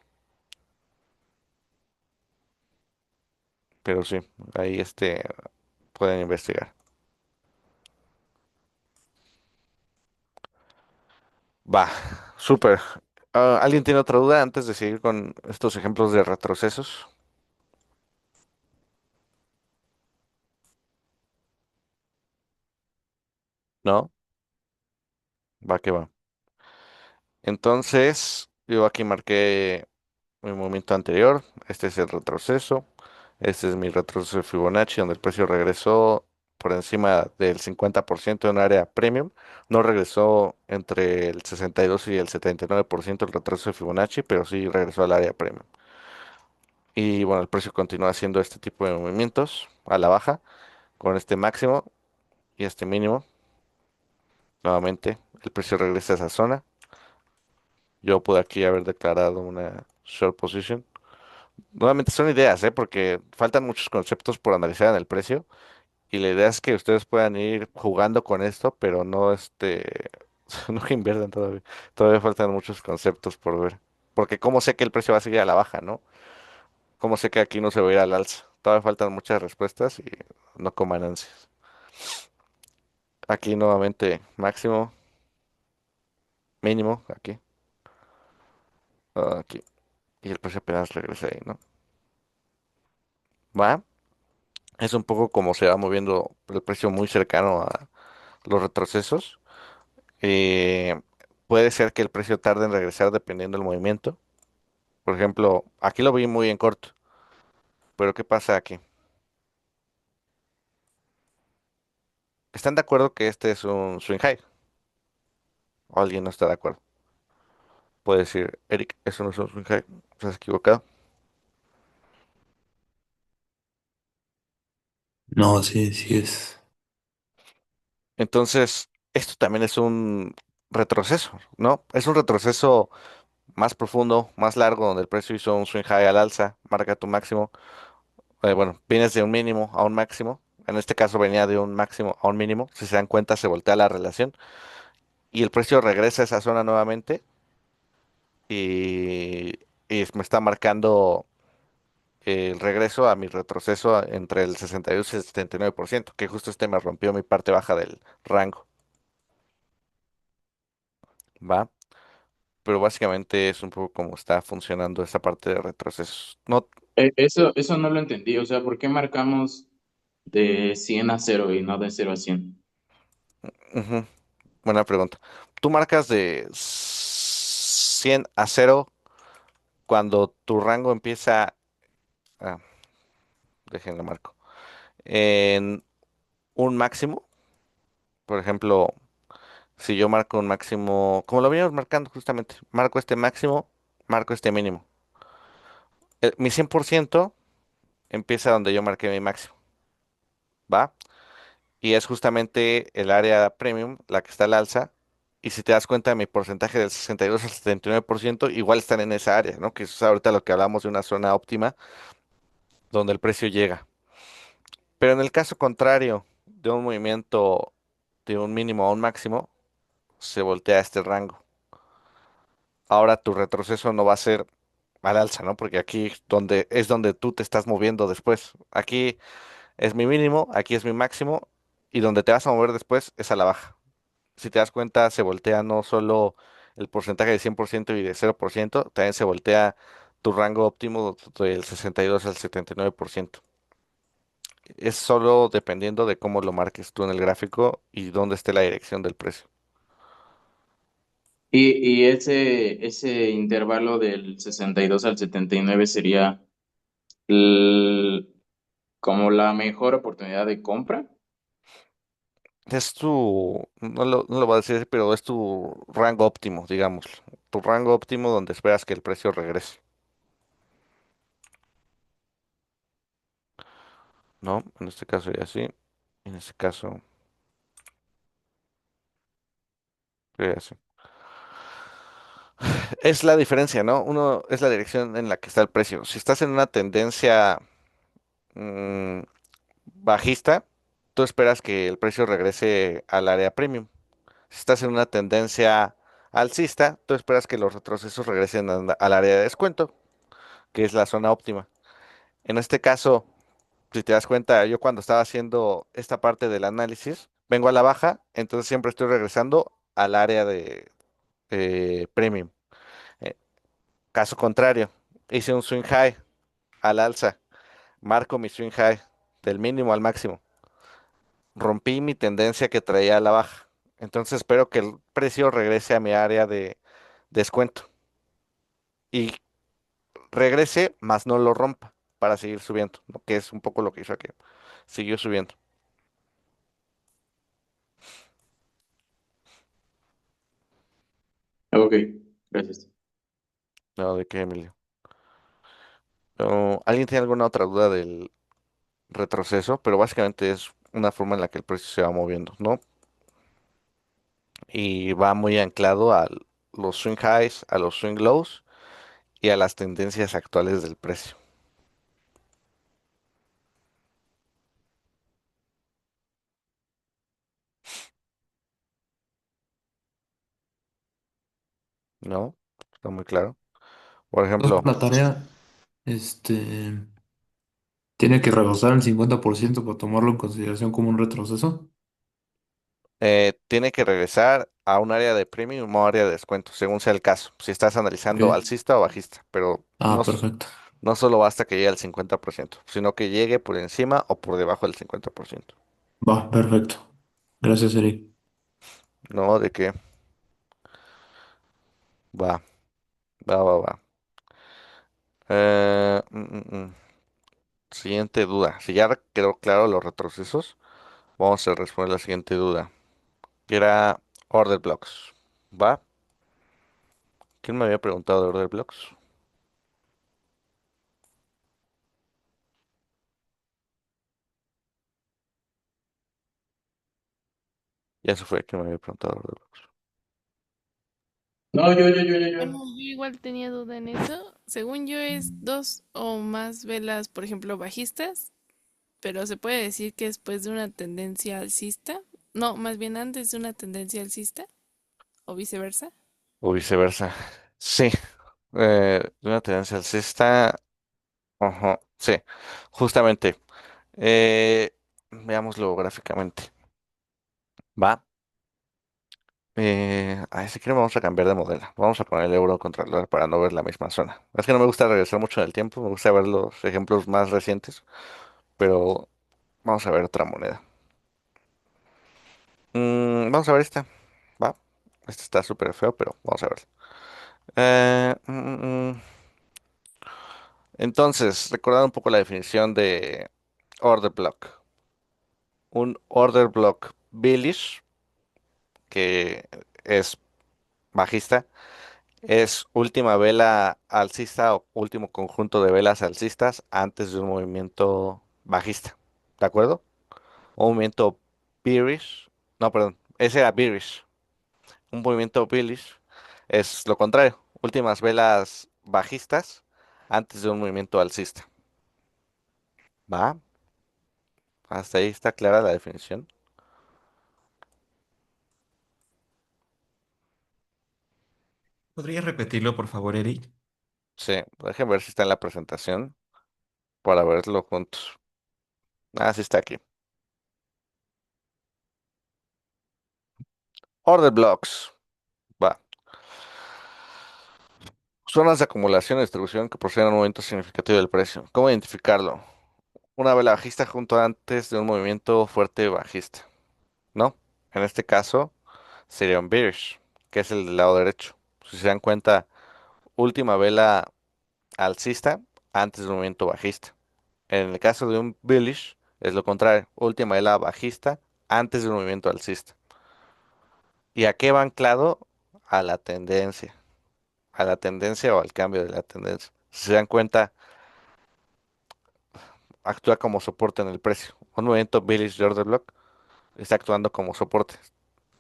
pero sí, ahí pueden investigar. Va, súper. ¿Alguien tiene otra duda antes de seguir con estos ejemplos de retrocesos? ¿No? Va que va. Entonces, yo aquí marqué mi movimiento anterior. Este es el retroceso. Este es mi retroceso de Fibonacci, donde el precio regresó por encima del 50% en área premium. No regresó entre el 62 y el 79% el retroceso de Fibonacci, pero sí regresó al área premium. Y bueno, el precio continúa haciendo este tipo de movimientos a la baja, con este máximo y este mínimo. Nuevamente, el precio regresa a esa zona. Yo pude aquí haber declarado una short position. Nuevamente son ideas, ¿eh? Porque faltan muchos conceptos por analizar en el precio. Y la idea es que ustedes puedan ir jugando con esto, pero no no que inviertan todavía. Todavía faltan muchos conceptos por ver. Porque cómo sé que el precio va a seguir a la baja, ¿no? Cómo sé que aquí no se va a ir al alza. Todavía faltan muchas respuestas y no coman ansias. Aquí nuevamente máximo, mínimo, aquí, aquí. Y el precio apenas regresa ahí, ¿no? Va. Es un poco como se va moviendo el precio muy cercano a los retrocesos. Eh, Puede ser que el precio tarde en regresar dependiendo del movimiento. Por ejemplo, aquí lo vi muy en corto, pero ¿qué pasa aquí? ¿Están de acuerdo que este es un swing high? ¿O alguien no está de acuerdo? Puede decir, Eric, eso no es un swing high, estás equivocado. No, sí, sí es. Entonces, esto también es un retroceso, ¿no? Es un retroceso más profundo, más largo, donde el precio hizo un swing high al alza, marca tu máximo. Bueno, vienes de un mínimo a un máximo. En este caso venía de un máximo a un mínimo. Si se dan cuenta, se voltea la relación y el precio regresa a esa zona nuevamente y, y me está marcando el regreso a mi retroceso entre el 62 y el 79%, que justo me rompió mi parte baja del rango, ¿va? Pero básicamente es un poco como está funcionando esa parte de retrocesos. No, Eso no lo entendí. O sea, ¿por qué marcamos de 100 a 0 y no de 0 a 100? ujú, buena pregunta. Tú marcas de 100 a 0 cuando tu rango empieza, ah, déjenlo marco, en un máximo. Por ejemplo, si yo marco un máximo, como lo veníamos marcando justamente, marco este máximo, marco este mínimo. Mi 100% empieza donde yo marqué mi máximo, ¿va? Y es justamente el área premium, la que está al alza. Y si te das cuenta, mi porcentaje del 62 al 79% igual están en esa área, ¿no? Que es ahorita lo que hablamos de una zona óptima donde el precio llega. Pero en el caso contrario de un movimiento de un mínimo a un máximo, se voltea este rango. Ahora tu retroceso no va a ser al alza, ¿no? Porque aquí es donde tú te estás moviendo después. Aquí es mi mínimo, aquí es mi máximo, y donde te vas a mover después es a la baja. Si te das cuenta, se voltea no solo el porcentaje de 100% y de 0%, también se voltea tu rango óptimo del 62 al 79%. Es solo dependiendo de cómo lo marques tú en el gráfico y dónde esté la dirección del precio. Y ese intervalo del 62 al 79 sería el- como la mejor oportunidad de compra. No lo voy a decir, pero es tu rango óptimo, digamos. Tu rango óptimo donde esperas que el precio regrese, ¿no? En este caso sería así. En este caso sería así. Es la diferencia, ¿no? Uno es la dirección en la que está el precio. Si estás en una tendencia mm, bajista, tú esperas que el precio regrese al área premium. Si estás en una tendencia alcista, tú esperas que los retrocesos regresen al área de descuento, que es la zona óptima. En este caso, Si te das cuenta, yo cuando estaba haciendo esta parte del análisis, vengo a la baja, entonces siempre estoy regresando al área de premium. Eh, Caso contrario, hice un swing high al alza, marco mi swing high del mínimo al máximo, rompí mi tendencia que traía a la baja. Entonces espero que el precio regrese a mi área de descuento y regrese, más no lo rompa para seguir subiendo, ¿no? Que es un poco lo que hizo aquí. Siguió subiendo. Ok, gracias. No, ¿de qué, Emilio? No, ¿alguien tiene alguna otra duda del retroceso? Pero básicamente es una forma en la que el precio se va moviendo, ¿no? Y va muy anclado a los swing highs, a los swing lows y a las tendencias actuales del precio, ¿no? Está muy claro. Por Entonces, ejemplo, la tarea, este, tiene que rebasar el 50% para tomarlo en consideración como un retroceso. tiene que regresar a un área de premium o área de descuento, según sea el caso, si estás Ok. analizando alcista o bajista, pero Ah, perfecto. no solo basta que llegue al 50%, sino que llegue por encima o por debajo del 50%. Va, perfecto. Gracias, Eric. ¿No? De que va, va. Eh, mm, mm, mm. Siguiente duda. Si ya quedó claro los retrocesos, vamos a responder la siguiente duda, que era order blocks. ¿Va? ¿Quién me había preguntado de order blocks? Ya se fue, ¿quién me había preguntado de order blocks? No, yo. Bueno, yo igual tenía duda en eso. Según yo es dos o más velas, por ejemplo, bajistas, pero se puede decir que después de una tendencia alcista, no, más bien antes de una tendencia alcista o viceversa. O viceversa. Sí, de una tendencia alcista. Ajá, sí, justamente. Veámoslo gráficamente. ¿Va? Si quieren vamos a cambiar de modelo. Vamos a poner el euro contra el dólar para no ver la misma zona. Es que no me gusta regresar mucho en el tiempo, me gusta ver los ejemplos más recientes, pero vamos a ver otra moneda. Vamos a ver esta. ¿Va? Este está súper feo, pero vamos a ver. Entonces, recordar un poco la definición de order block. Un order block bullish, que es bajista, es última vela alcista o último conjunto de velas alcistas antes de un movimiento bajista. ¿De acuerdo? Un movimiento bearish. No, perdón. Ese era bearish. Un movimiento bullish es lo contrario. Últimas velas bajistas antes de un movimiento alcista. ¿Va? Hasta ahí está clara la definición. ¿Podrías repetirlo, por favor, Eric? Sí, déjenme ver si está en la presentación para verlo juntos. Ah, sí está aquí. Order blocks. Va. Zonas de acumulación y distribución que proceden a un movimiento significativo del precio. ¿Cómo identificarlo? Una vela bajista junto antes de un movimiento fuerte bajista, ¿no? En este caso sería un bearish, que es el del lado derecho. Si se dan cuenta, última vela alcista antes de un movimiento bajista. En el caso de un bullish, es lo contrario. Última vela bajista antes de un movimiento alcista. ¿Y a qué va anclado? A la tendencia. A la tendencia o al cambio de la tendencia. Si se dan cuenta, actúa como soporte en el precio. Un movimiento bullish de order block está actuando como soporte,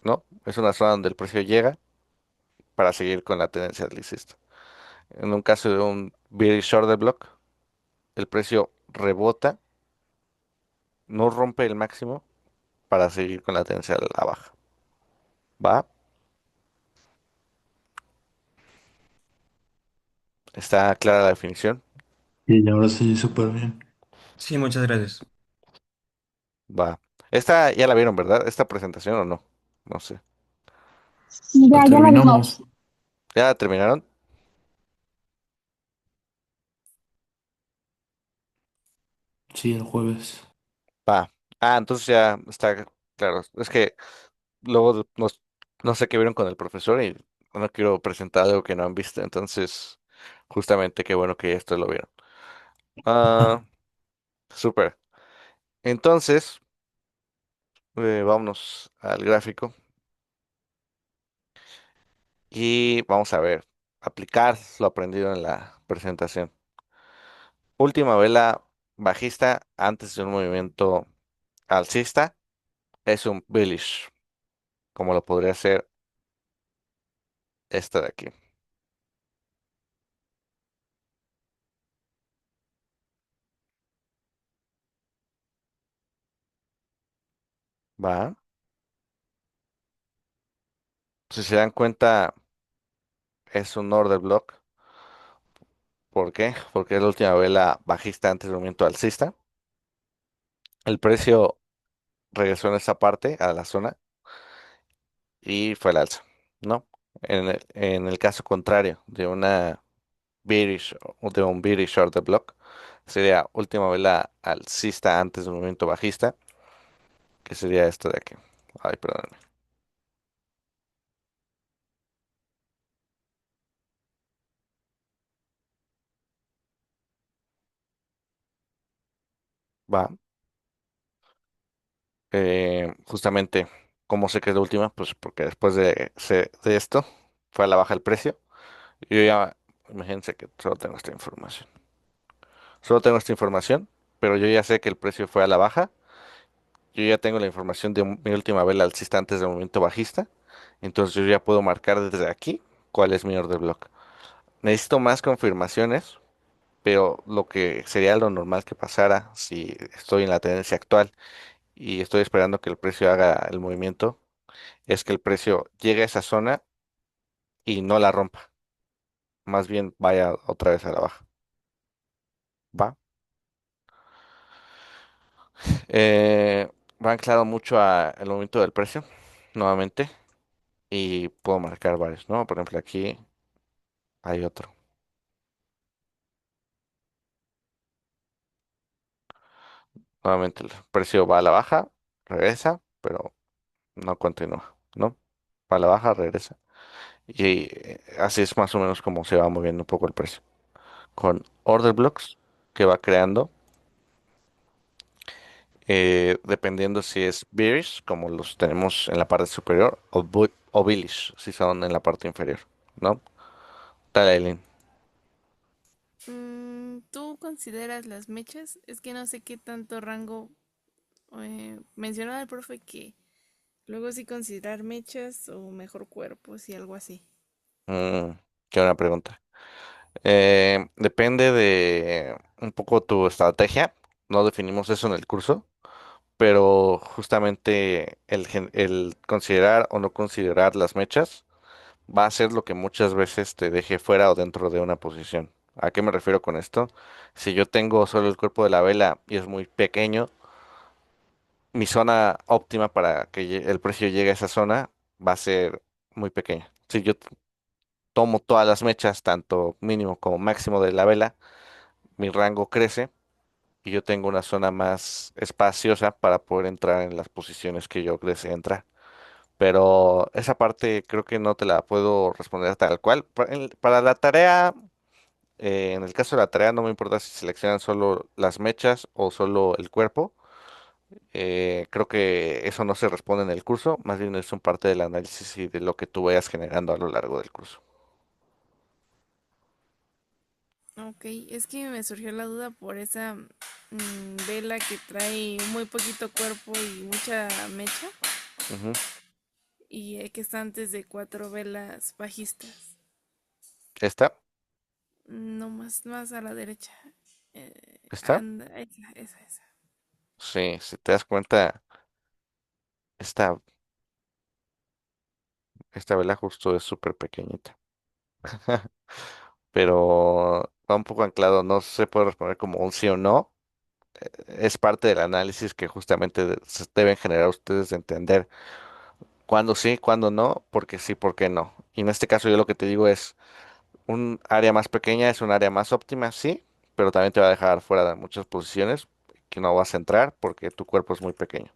¿no? Es una zona donde el precio llega para seguir con la tendencia alcista. En un caso de un bearish order block, el precio rebota, no rompe el máximo para seguir con la tendencia a la baja. ¿Va? ¿Está clara la definición? Y ahora sí, súper bien. Sí, muchas gracias. Va. Esta ya la vieron, ¿verdad? ¿Esta presentación o no? No sé. La Ya la vimos. terminamos. ¿Ya la terminaron? Sí, el jueves. Va. Ah, entonces ya está claro. Es que luego no sé qué vieron con el profesor y no quiero presentar algo que no han visto. Entonces, justamente qué bueno que esto lo vieron. Ah, súper. Entonces, vámonos al gráfico y vamos a ver, aplicar lo aprendido en la presentación. Última vela bajista antes de un movimiento alcista es un bullish, como lo podría ser esta de aquí. Va. Si se dan cuenta, es un order block. ¿Por qué? Porque es la última vela bajista antes del movimiento alcista. El precio regresó en esa parte a la zona y fue al alza, ¿no? En el caso contrario de una bearish o de un bearish order block, sería última vela alcista antes del movimiento bajista, que sería esto de aquí. Ay, perdón. Va. Justamente, ¿cómo sé que es la última? Pues porque después de esto fue a la baja el precio. Yo ya, imagínense que solo tengo esta información. Solo tengo esta información, pero yo ya sé que el precio fue a la baja. Yo ya tengo la información de mi última vela alcista antes del movimiento bajista. Entonces yo ya puedo marcar desde aquí cuál es mi order block. Necesito más confirmaciones, pero lo que sería lo normal que pasara si estoy en la tendencia actual y estoy esperando que el precio haga el movimiento, es que el precio llegue a esa zona y no la rompa. Más bien vaya otra vez a la baja. ¿Va? Va anclado mucho al movimiento del precio, nuevamente, y puedo marcar varios, ¿no? Por ejemplo, aquí hay otro. Nuevamente el precio va a la baja, regresa, pero no continúa, ¿no? Va a la baja, regresa. Y así es más o menos como se va moviendo un poco el precio. Con order blocks que va creando, dependiendo si es bearish, como los tenemos en la parte superior, o bullish, si son en la parte inferior, ¿no? Dale, Aileen. ¿Tú consideras las mechas? Es que no sé qué tanto rango mencionaba el profe que luego sí considerar mechas o mejor cuerpos y algo así. Mm, qué buena pregunta. Depende de un poco tu estrategia. No definimos eso en el curso, pero justamente el considerar o no considerar las mechas va a ser lo que muchas veces te deje fuera o dentro de una posición. ¿A qué me refiero con esto? Si yo tengo solo el cuerpo de la vela y es muy pequeño, mi zona óptima para que el precio llegue a esa zona va a ser muy pequeña. Si yo tomo todas las mechas, tanto mínimo como máximo de la vela, mi rango crece y yo tengo una zona más espaciosa para poder entrar en las posiciones que yo desee entrar. Pero esa parte creo que no te la puedo responder tal cual. Para la tarea, en el caso de la tarea, no me importa si seleccionan solo las mechas o solo el cuerpo. Creo que eso no se responde en el curso, más bien es un parte del análisis y de lo que tú vayas generando a lo largo del curso. Ok, es que me surgió la duda por esa vela que trae muy poquito cuerpo y mucha mecha Ujú. y que está antes de cuatro velas bajistas. ¿Esta? No más a la derecha. ¿Esta? Anda, esa. Sí, si te das cuenta, esta, esta vela justo es súper pequeñita. Pero va un poco anclado, no se puede responder como un sí o no. es parte del análisis que justamente deben generar ustedes de entender cuándo sí, cuándo no, porque sí, por qué no. Y en este caso yo lo que te digo es, un área más pequeña es un área más óptima, sí, pero también te va a dejar fuera de muchas posiciones que no vas a entrar porque tu cuerpo es muy pequeño.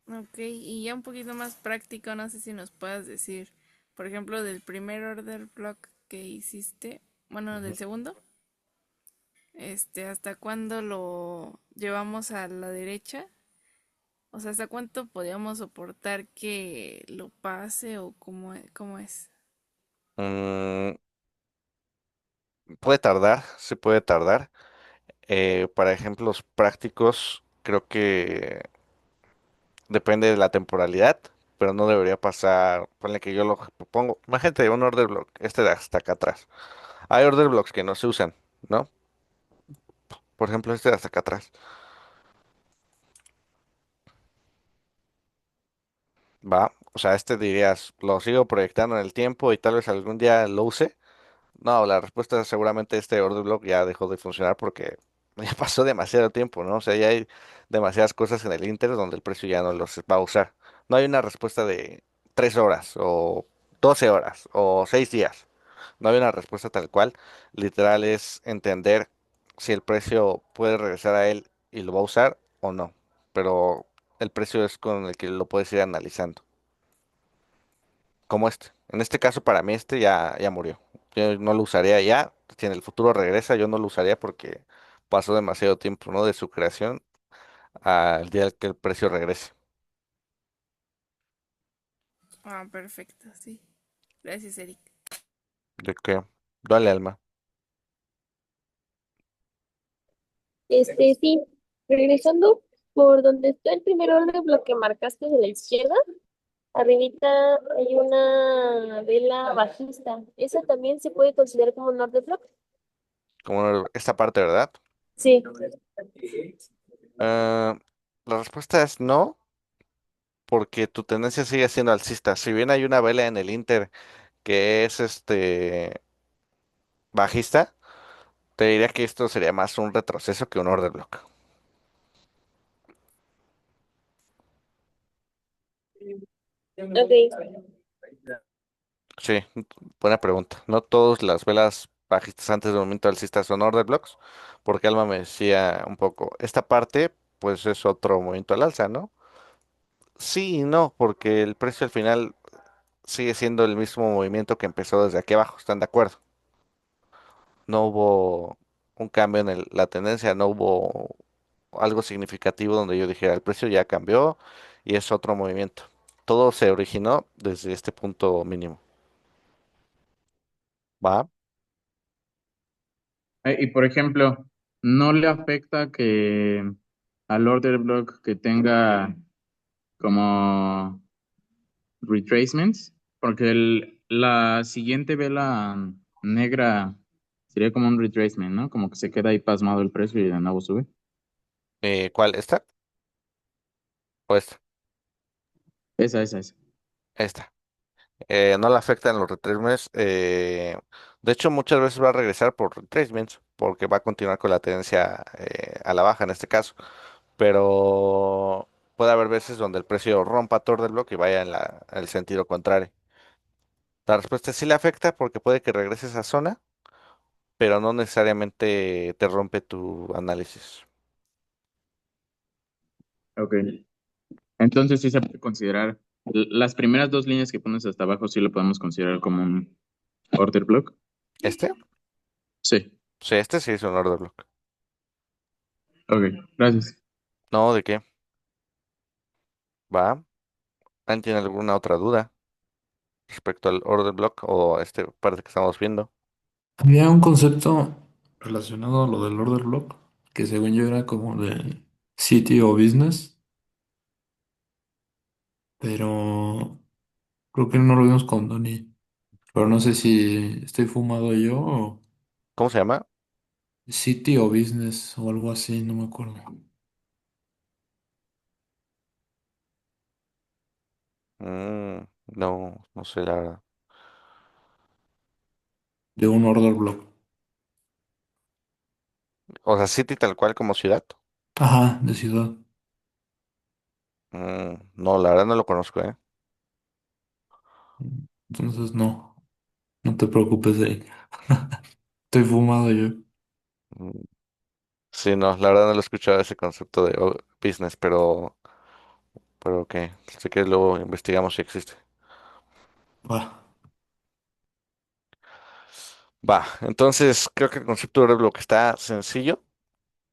Ok, y ya un poquito más práctico, no sé si nos puedas decir, por ejemplo, del primer order block que hiciste, bueno, Ujú. del segundo, ¿hasta cuándo lo llevamos a la derecha? O sea, ¿hasta cuánto podíamos soportar que lo pase o cómo es? Mm, puede tardar, se puede tardar. Para ejemplos prácticos, creo que depende de la temporalidad, pero no debería pasar, ponle que yo lo pongo, imagínate un order block, este de hasta acá atrás. Hay order blocks que no se usan, ¿no? Por ejemplo, este de hasta acá atrás. Va, o sea, este dirías, lo sigo proyectando en el tiempo y tal vez algún día lo use. No, la respuesta es seguramente este order block ya dejó de funcionar porque ya pasó demasiado tiempo, ¿no? O sea, ya hay demasiadas cosas en el Inter donde el precio ya no los va a usar. No hay una respuesta de 3 horas o 12 horas o 6 días. No hay una respuesta tal cual. Literal es entender si el precio puede regresar a él y lo va a usar o no. Pero el precio es con el que lo puedes ir analizando. Como este. En este caso, para mí, este ya murió. Yo no lo usaría ya. Si en el futuro regresa, yo no lo usaría porque pasó demasiado tiempo, ¿no? De su creación al día que el precio regrese. Ah, perfecto, sí. Gracias, Eric. De que, dale alma. Sí, regresando por donde está el primer orden, lo que marcaste de la izquierda, arribita hay una vela bajista. ¿Esa también se puede considerar como un orden block? Como esta parte, ¿verdad? Sí. Ah, la respuesta es no, porque tu tendencia sigue siendo alcista. Si bien hay una vela en el Inter que es bajista, te diría que esto sería más un retroceso que un order block. Ok. Sí, buena pregunta. No todas las velas bajistas antes del momento alcista son order blocks, porque Alma me decía un poco, esta parte pues es otro movimiento al alza, ¿no? Sí y no, porque el precio al final sigue siendo el mismo movimiento que empezó desde aquí abajo, ¿están de acuerdo? No hubo un cambio en la tendencia, no hubo algo significativo donde yo dijera, el precio ya cambió y es otro movimiento. Todo se originó desde este punto mínimo. ¿Va? Y por ejemplo, ¿no le afecta que al order block que tenga como retracements? Porque la siguiente vela negra sería como un retracement, ¿no? Como que se queda ahí pasmado el precio y de nuevo sube. ¿Cuál? ¿Esta o esta? Esa. Esta. No le afectan los retracements. De hecho, muchas veces va a regresar por retracements porque va a continuar con la tendencia a la baja en este caso. Pero puede haber veces donde el precio rompa todo el bloque y vaya en el sentido contrario. La respuesta es sí le afecta porque puede que regrese a esa zona, pero no necesariamente te rompe tu análisis. Ok. Entonces sí se puede considerar, las primeras dos líneas que pones hasta abajo sí lo podemos considerar como un order block. ¿Este? Sí, Sí, este sí es un order block. ok, gracias. No, ¿de qué? ¿Va? ¿Alguien tiene alguna otra duda respecto al order block o este parte que estamos viendo? Había un concepto relacionado a lo del order block, que según yo era como de city o business, pero creo que no lo vimos con Donnie. Pero no sé si estoy fumado yo o ¿Cómo se llama? city o business o algo así, no me acuerdo. No, no sé la verdad. De un order block. O sea, City tal cual como ciudad. Ajá, de ciudad. No, la verdad no lo conozco, ¿eh? Entonces no, no te preocupes de ahí. Estoy fumado yo. Mm, Sí, no, la verdad no lo he escuchado ese concepto de business, pero ok, sé que luego investigamos si existe. Va. Va, entonces creo que el concepto de bloque está sencillo.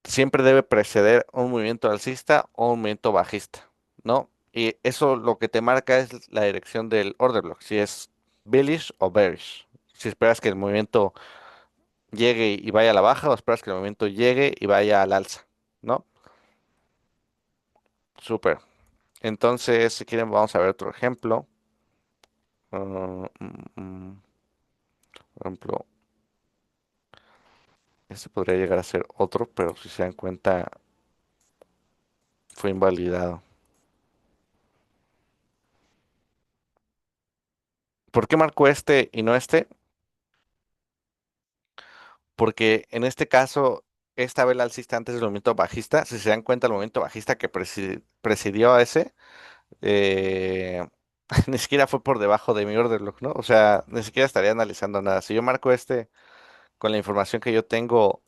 Siempre debe preceder un movimiento alcista o un movimiento bajista, ¿no? Y eso lo que te marca es la dirección del order block, si es bullish o bearish. Si esperas que el movimiento llegue y vaya a la baja o esperas que el movimiento llegue y vaya al alza, ¿no? Súper. Entonces, si quieren, vamos a ver otro ejemplo. Por ejemplo, este podría llegar a ser otro, pero si se dan cuenta, fue invalidado. ¿Por qué marcó este y no este? Porque en este caso, esta vela alcista antes del movimiento bajista, si se dan cuenta, el movimiento bajista que presidió a ese, eh, ni siquiera fue por debajo de mi order block, ¿no? O sea, ni siquiera estaría analizando nada. Si yo marco este con la información que yo tengo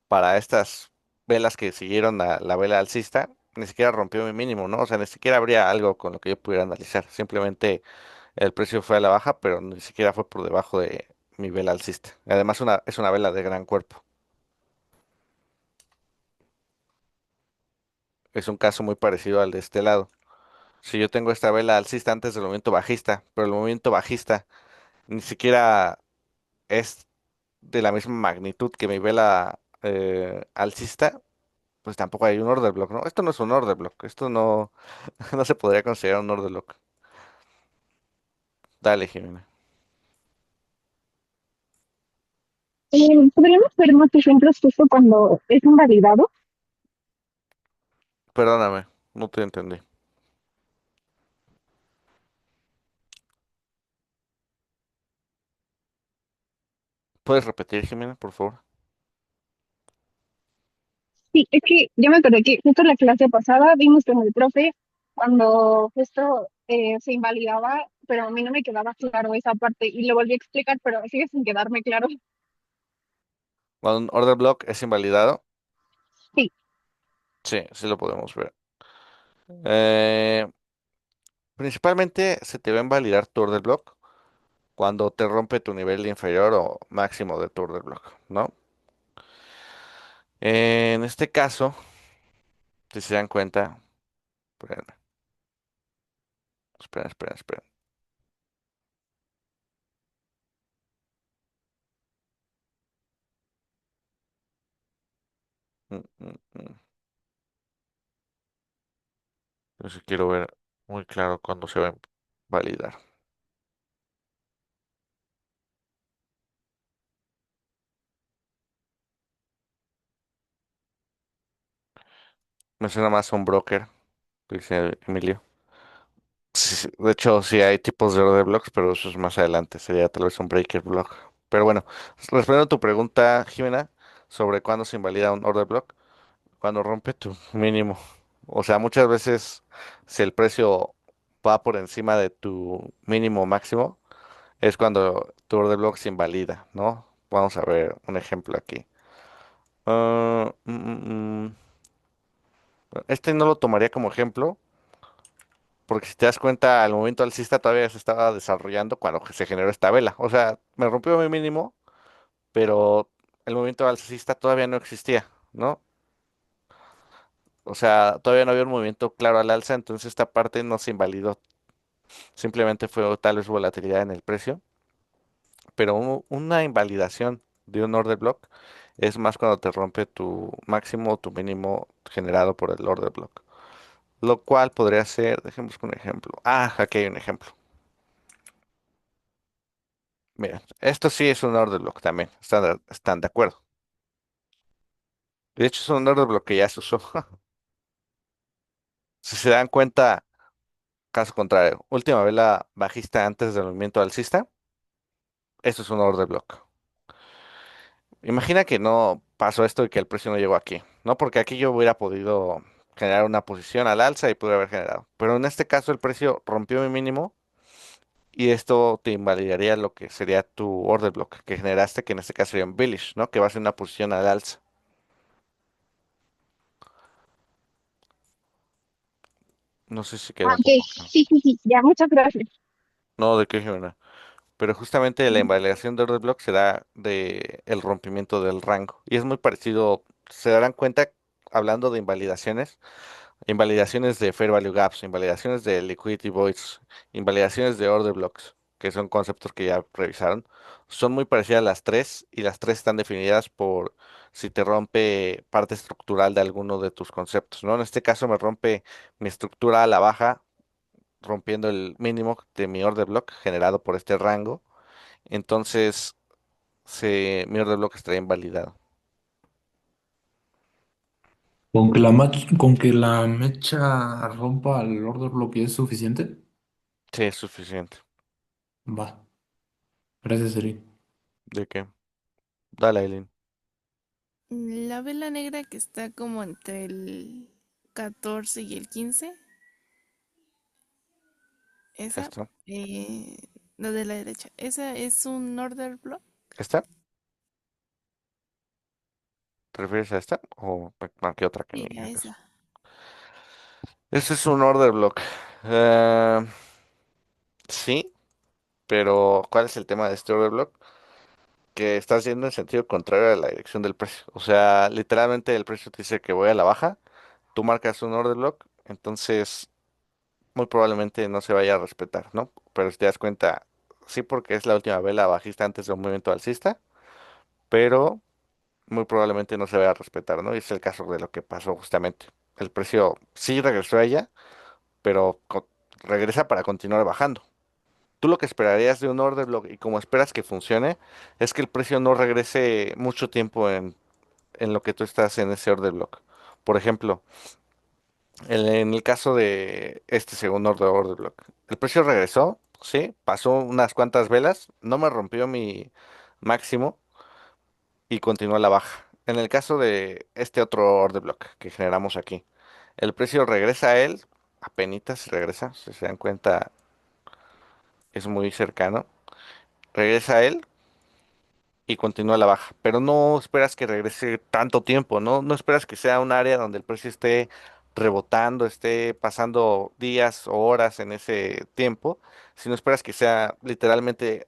para estas velas que siguieron a la vela alcista, ni siquiera rompió mi mínimo, ¿no? O sea, ni siquiera habría algo con lo que yo pudiera analizar. Simplemente el precio fue a la baja, pero ni siquiera fue por debajo de mi vela alcista. Además, es una vela de gran cuerpo. Es un caso muy parecido al de este lado. Si yo tengo esta vela alcista antes del movimiento bajista, pero el movimiento bajista ni siquiera es de la misma magnitud que mi vela alcista, pues tampoco hay un order block, ¿no? Esto no es un order block, esto no, no se podría considerar un order block. Dale, Jimena. ¿Podríamos ver más ejemplos justo cuando es invalidado? Perdóname, no te entendí. ¿Puedes repetir, Jimena, por favor? Sí, es que yo me acordé que justo en la clase pasada vimos con el profe cuando justo se invalidaba, pero a mí no me quedaba claro esa parte y lo volví a explicar, pero sigue sin quedarme claro. Cuando un order block es invalidado, Sí, sí, sí lo podemos ver. Eh, Principalmente se te va a invalidar tu order block cuando te rompe tu nivel inferior o máximo de tu order block, ¿no? En este caso, si se dan cuenta, esperen, esperen. Mm. Yo sí quiero ver muy claro cuándo se va a invalidar. Me suena más a un broker, dice Emilio. Sí, sí, de hecho, sí hay tipos de order blocks, pero eso es más adelante. Sería tal vez un breaker block. Pero bueno, respondiendo a tu pregunta, Jimena, sobre cuándo se invalida un order block, cuando rompe tu mínimo. O sea, muchas veces, si el precio va por encima de tu mínimo máximo, es cuando tu order block se invalida, ¿no? Vamos a ver un ejemplo aquí. Ah, Este no lo tomaría como ejemplo, porque si te das cuenta, al momento alcista todavía se estaba desarrollando cuando se generó esta vela. O sea, me rompió mi mínimo, pero el movimiento alcista todavía no existía, ¿no? O sea, todavía no había un movimiento claro al alza, entonces esta parte no se invalidó. Simplemente fue tal vez volatilidad en el precio, pero una invalidación de un order block es más cuando te rompe tu máximo o tu mínimo generado por el order block. Lo cual podría ser, dejemos un ejemplo. Aquí hay un ejemplo. Miren, esto sí es un order block también, están de acuerdo. De hecho, es un order block que ya se usó. Si se dan cuenta, caso contrario, última vela bajista antes del movimiento alcista, esto es un order block. Imagina que no. pasó esto y que el precio no llegó aquí, ¿no? Porque aquí yo hubiera podido generar una posición al alza y pude haber generado. Pero en este caso el precio rompió mi mínimo y esto te invalidaría lo que sería tu order block que generaste, que en este caso sería un bullish, ¿no? Que va a ser una posición al alza. No sé si quedó Ah, un ok, poco claro. sí, sí, sí, ya, muchas gracias. No, de qué, Jimena. Pero justamente la invalidación de order block será de el rompimiento del rango. Y es muy parecido, se darán cuenta, hablando de invalidaciones, invalidaciones de fair value gaps, invalidaciones de liquidity voids, invalidaciones de order blocks, que son conceptos que ya revisaron, son muy parecidas las tres y las tres están definidas por si te rompe parte estructural de alguno de tus conceptos, ¿no? En este caso me rompe mi estructura a la baja, rompiendo el mínimo de mi order block generado por este rango, entonces mi order block estaría invalidado. Con que la mecha rompa el order block es suficiente. Sí, es suficiente. Va. Gracias, Eri. ¿De qué? Dale, Aileen. La vela negra que está como entre el 14 y el 15, esa, ¿Esta? eh, la de la derecha, esa es un order block. ¿Esta? ¿Te refieres a esta? ¿O me marqué otra que ni Sí, a al caso? esa. Ese es un order block. Eh, sí, pero ¿cuál es el tema de este order block? Que estás yendo en sentido contrario a la dirección del precio. O sea, literalmente el precio te dice que voy a la baja, tú marcas un order block, entonces muy probablemente no se vaya a respetar, ¿no? Pero si te das cuenta, sí porque es la última vela bajista antes de un movimiento alcista, pero muy probablemente no se vaya a respetar, ¿no? Y es el caso de lo que pasó justamente. El precio sí regresó a ella, pero regresa para continuar bajando. Tú lo que esperarías de un order block y como esperas que funcione es que el precio no regrese mucho tiempo en lo que tú estás en ese order block. Por ejemplo, en el caso de este segundo order block, el precio regresó, sí, pasó unas cuantas velas, no me rompió mi máximo y continuó a la baja. En el caso de este otro order block que generamos aquí, el precio regresa a él, apenitas regresa, si se dan cuenta, es muy cercano. Regresa a él y continúa la baja, pero no esperas que regrese tanto tiempo, ¿no? No esperas que sea un área donde el precio esté rebotando, esté pasando días o horas en ese tiempo, sino esperas que sea literalmente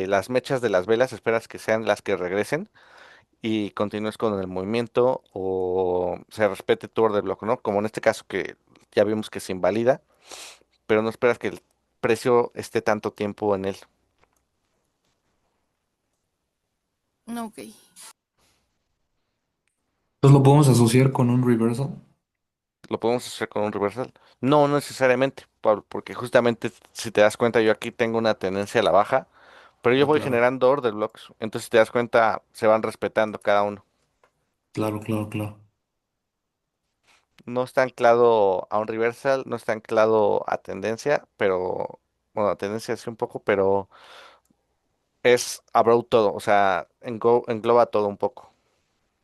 las mechas de las velas, esperas que sean las que regresen y continúes con el movimiento o se respete tu order block, ¿no? Como en este caso que ya vimos que se invalida, pero no esperas que el precio esté tanto tiempo en él. Ok. Entonces lo podemos asociar con un reversal. ¿Lo podemos hacer con un reversal? No, no necesariamente, porque justamente si te das cuenta, yo aquí tengo una tendencia a la baja, pero yo Ah, voy claro. generando order blocks, entonces si te das cuenta, se van respetando cada uno. Claro, claro, claro. No está anclado a un reversal, no está anclado a tendencia, pero, bueno, a tendencia sí un poco, pero es about todo, o sea, engloba todo un poco,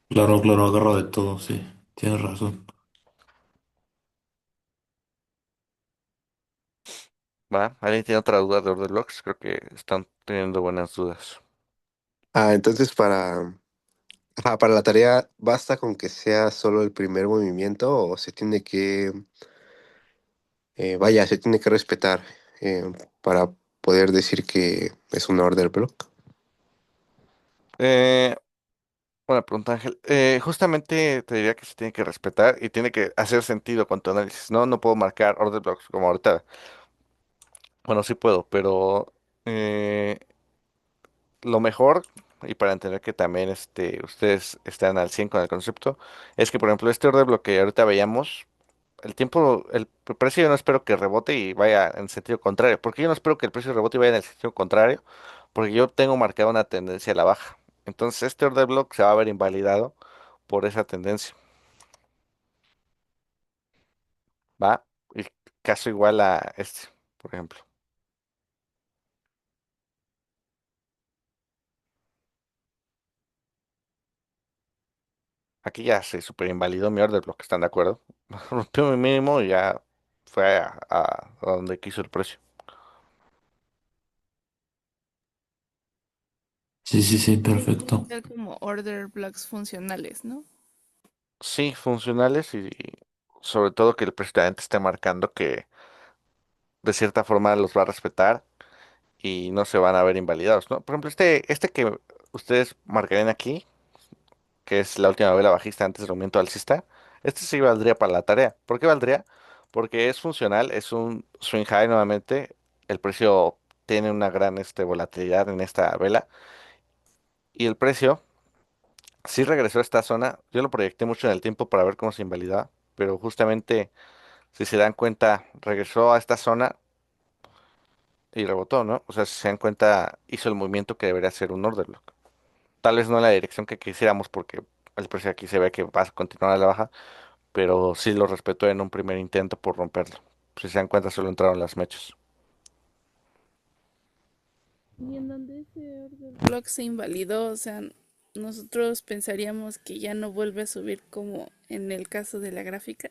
Claro, claro, agarro de todo, sí. Tienes razón. ¿va? ¿Alguien tiene otra duda de order blocks? Creo que están teniendo buenas dudas. Entonces para la tarea, ¿basta con que sea solo el primer movimiento o se tiene que, vaya, se tiene que respetar para poder decir que es un order block? Eh, Buena pregunta, Ángel. Justamente te diría que se tiene que respetar y tiene que hacer sentido con tu análisis, ¿no? No puedo marcar order blocks como ahorita. Bueno, sí puedo, pero eh, lo mejor, y para entender que también ustedes están al 100 con el concepto, es que, por ejemplo, este order block que ahorita veíamos, el precio yo no espero que rebote y vaya en sentido contrario. ¿Por qué yo no espero que el precio rebote y vaya en el sentido contrario? Porque yo tengo marcada una tendencia a la baja. Entonces, este order block se va a ver invalidado por esa tendencia. ¿Va? Y caso igual a este, por ejemplo. Aquí ya se super invalidó mi order block, ¿están de acuerdo? Rompió mi mínimo y ya fue a donde quiso el precio. Sí, sí, sí, Tienen que perfecto. ser como order blocks funcionales, ¿no? Sí, funcionales y sobre todo que el presidente esté marcando que de cierta forma los va a respetar y no se van a ver invalidados, ¿no? Por ejemplo, este que ustedes marcarían aquí, que es la última vela bajista antes del movimiento alcista, este sí valdría para la tarea. ¿Por qué valdría? Porque es funcional, es un swing high nuevamente, el precio tiene una gran volatilidad en esta vela y el precio sí regresó a esta zona. Yo lo proyecté mucho en el tiempo para ver cómo se invalidaba, pero justamente si se dan cuenta, regresó a esta zona y rebotó, ¿no? O sea, si se dan cuenta, hizo el movimiento que debería ser un order block. Tal vez no en la dirección que quisiéramos porque el precio aquí se ve que va a continuar a la baja, pero sí lo respetó en un primer intento por romperlo. Si se dan cuenta, solo entraron las mechas. Y en donde ese order block se invalidó, o sea, nosotros pensaríamos que ya no vuelve a subir como en el caso de la gráfica.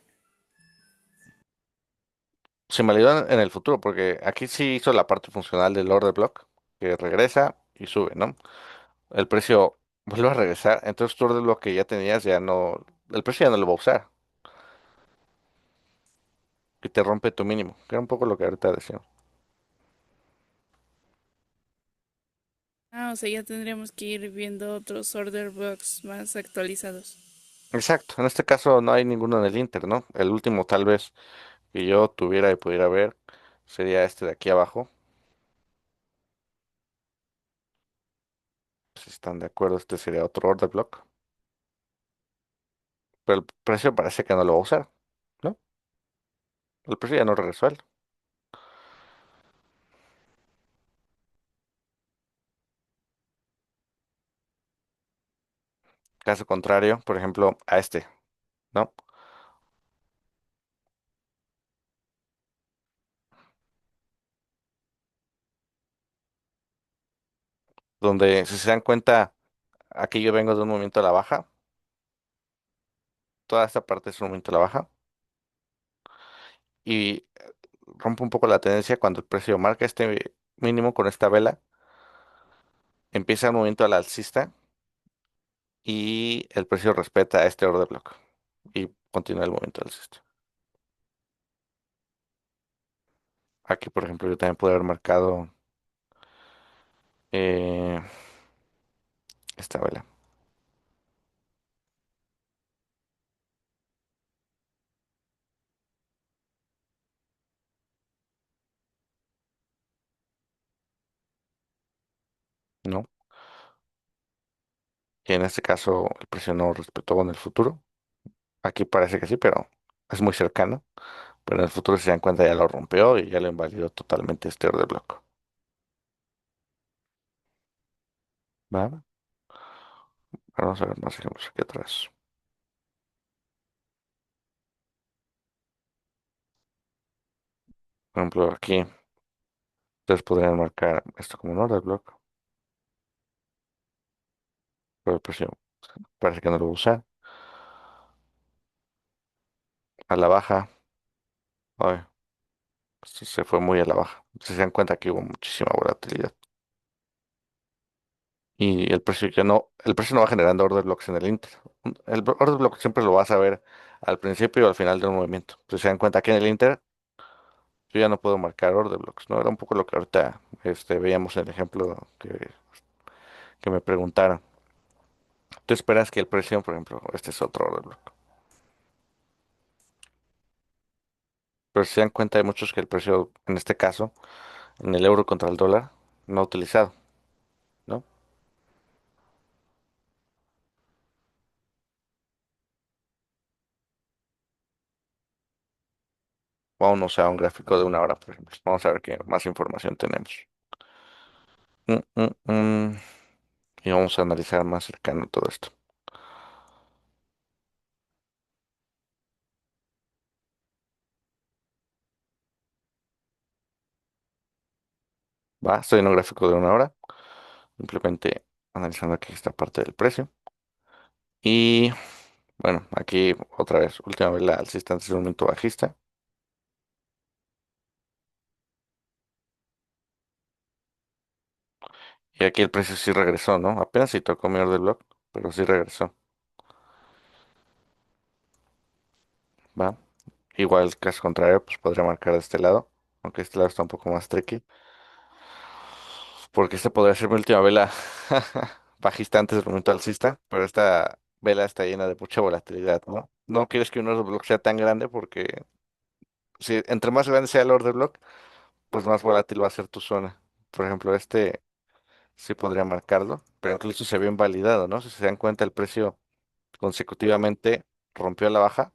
Se invalidó en el futuro porque aquí sí hizo la parte funcional del order block, que regresa y sube, ¿no? El precio vuelve a regresar, entonces tu order block que ya tenías ya no, el precio ya no lo va a usar y te rompe tu mínimo, que era un poco lo que ahorita decíamos. Ah, o sea, ya tendríamos que ir viendo otros order blocks más actualizados. Exacto, en este caso no hay ninguno en el Inter, ¿no? El último tal vez que yo tuviera y pudiera ver sería este de aquí abajo. Si están de acuerdo, este sería otro order block. Pero el precio parece que no lo va a usar, ¿no? El precio ya no regresó a él. Caso contrario, por ejemplo, a este, ¿no? Donde, si se dan cuenta, aquí yo vengo de un movimiento a la baja. Toda esta parte es un movimiento a la baja. Y rompe un poco la tendencia cuando el precio marca este mínimo con esta vela. Empieza el movimiento al alcista y el precio respeta este order block. Y continúa el movimiento alcista. Aquí, por ejemplo, yo también puedo haber marcado eh, esta vela, ¿no? Y en este caso el precio no respetó en el futuro. Aquí parece que sí, pero es muy cercano. Pero en el futuro, si se dan cuenta, ya lo rompió y ya lo invalidó totalmente este order block. ¿Va? Vamos a ver más ejemplos aquí atrás. Por ejemplo, aquí ustedes podrían marcar esto como un order block, pero el precio parece que no lo va a usar. A la baja, ay, esto se fue muy a la baja. Si se dan cuenta que hubo muchísima volatilidad. Y el precio no va generando order blocks en el Inter. Order block siempre lo vas a ver al principio y al final de un movimiento. Si se dan cuenta que en el Inter yo ya no puedo marcar order blocks, ¿no? Era un poco lo que ahorita veíamos en el ejemplo que me preguntaron. Tú esperas que el precio, por ejemplo, este es otro order block. Pero si se dan cuenta, hay muchos que el precio, en este caso, en el euro contra el dólar, no ha utilizado, ¿no? Vamos a un gráfico de una hora, por ejemplo. Vamos a ver qué más información tenemos. Mm, mm, mm. Y vamos a analizar más cercano todo esto. Va, estoy en un gráfico de una hora, simplemente analizando aquí esta parte del precio. Y Bueno, aquí otra vez, última vela alcista antes del momento bajista. Y aquí el precio sí regresó, ¿no? Apenas si tocó mi order block, pero sí regresó. Va. Igual caso contrario, pues podría marcar de este lado. Aunque este lado está un poco más tricky. Porque este podría ser mi última vela bajista antes del momento alcista. Pero esta vela está llena de mucha volatilidad, ¿no? No quieres que un order block sea tan grande porque si entre más grande sea el order block, pues más volátil va a ser tu zona. Por ejemplo, este sí podría marcarlo, pero incluso se vio invalidado, ¿no? Si se dan cuenta, el precio consecutivamente rompió la baja,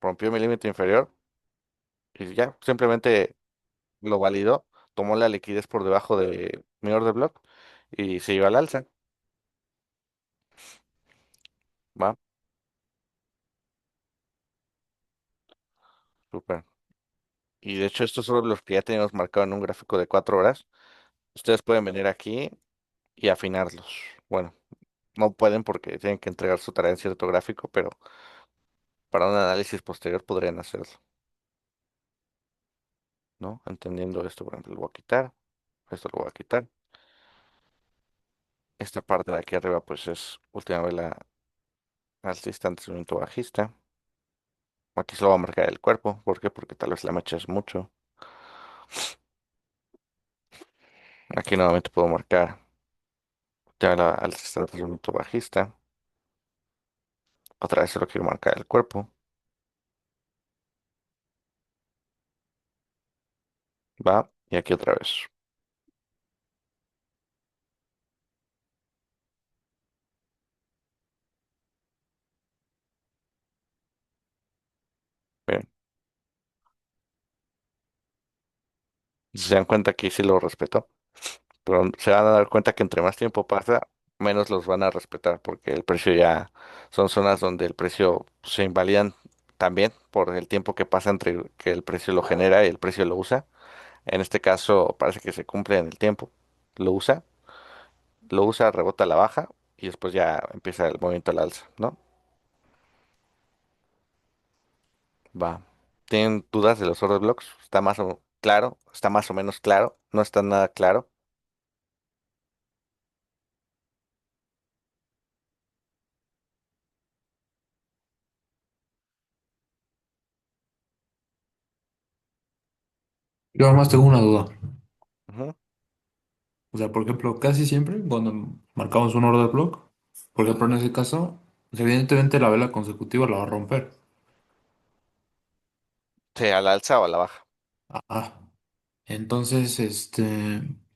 rompió mi límite inferior y ya, simplemente lo validó, tomó la liquidez por debajo de mi order block y se iba al alza, ¿va? Súper. Y de hecho, estos son los que ya teníamos marcado en un gráfico de 4 horas. Ustedes pueden venir aquí y afinarlos. Bueno, no pueden porque tienen que entregar su tarea en cierto gráfico, pero para un análisis posterior podrían hacerlo, ¿no? Entendiendo esto, por ejemplo, lo voy a quitar, esto lo voy a quitar. Esta parte de aquí arriba, pues es última vela alcista, antes bajista. Aquí se lo va a marcar el cuerpo. ¿Por qué? Porque tal vez la mecha es mucho. Aquí nuevamente puedo marcar ya la alcista, antes bajista. Otra vez se lo quiero marcar el cuerpo. Va. Y aquí otra vez. Bien. Si se dan cuenta aquí sí lo respeto. Pero se van a dar cuenta que entre más tiempo pasa, menos los van a respetar. Porque el precio ya son zonas donde el precio se invalidan también por el tiempo que pasa entre que el precio lo genera y el precio lo usa. En este caso parece que se cumple en el tiempo. Lo usa, lo usa, rebota a la baja y después ya empieza el movimiento al alza, ¿no? Va. ¿Tienen dudas de los order blocks? ¿Está más o claro? ¿Está más o menos claro? ¿No está nada claro? Yo además tengo una duda. Ujú. O sea, por ejemplo, casi siempre cuando marcamos un order block, por ejemplo, en ese caso, pues, evidentemente la vela consecutiva la va a romper. Sí, al alza o a la baja. Ah, entonces,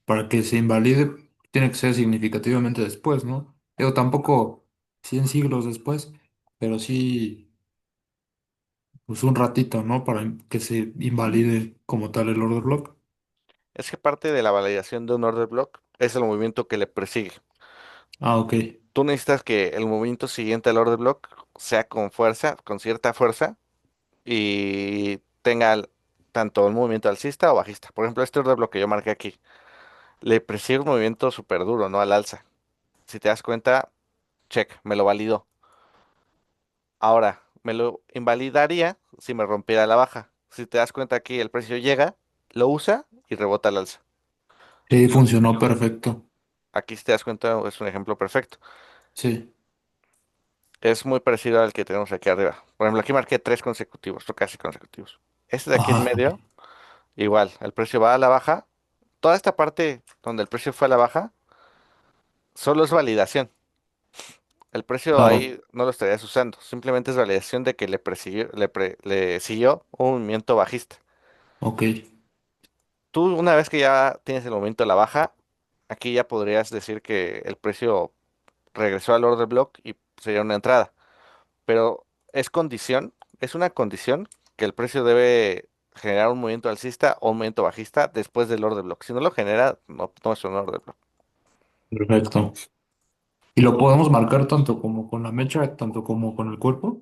para que se invalide, tiene que ser significativamente después, ¿no? Digo, tampoco 100 siglos después, pero sí, pues un ratito, ¿no? Para que se invalide como tal el order block. Es que parte de la validación de un order block es el movimiento que le persigue. Ah, ok. Tú necesitas que el movimiento siguiente al order block sea con fuerza, con cierta fuerza, y tenga tanto el movimiento alcista o bajista. Por ejemplo, este order block que yo marqué aquí, le persigue un movimiento súper duro, ¿no? Al alza. Si te das cuenta, check, me lo validó. Ahora, me lo invalidaría si me rompiera la baja. Si te das cuenta aquí, el precio llega, lo usa y rebota al alza. Sí, funcionó perfecto. Aquí, si te das cuenta, es un ejemplo perfecto. Sí. Es muy parecido al que tenemos aquí arriba. Por ejemplo, aquí marqué tres consecutivos, o casi consecutivos. Este de aquí en Ajá, medio, igual, el precio va a la baja. Toda esta parte donde el precio fue a la baja, solo es validación. El precio claro. ahí no lo estarías usando. Simplemente es validación de que le siguió un movimiento bajista. Ok. Tú, una vez que ya tienes el momento a la baja, aquí ya podrías decir que el precio regresó al order block y sería una entrada. Pero es condición, es una condición que el precio debe generar un movimiento alcista o un movimiento bajista después del order block. Si no lo genera, no es un order block. Perfecto. ¿Y lo podemos marcar tanto como con la mecha, tanto como con el cuerpo?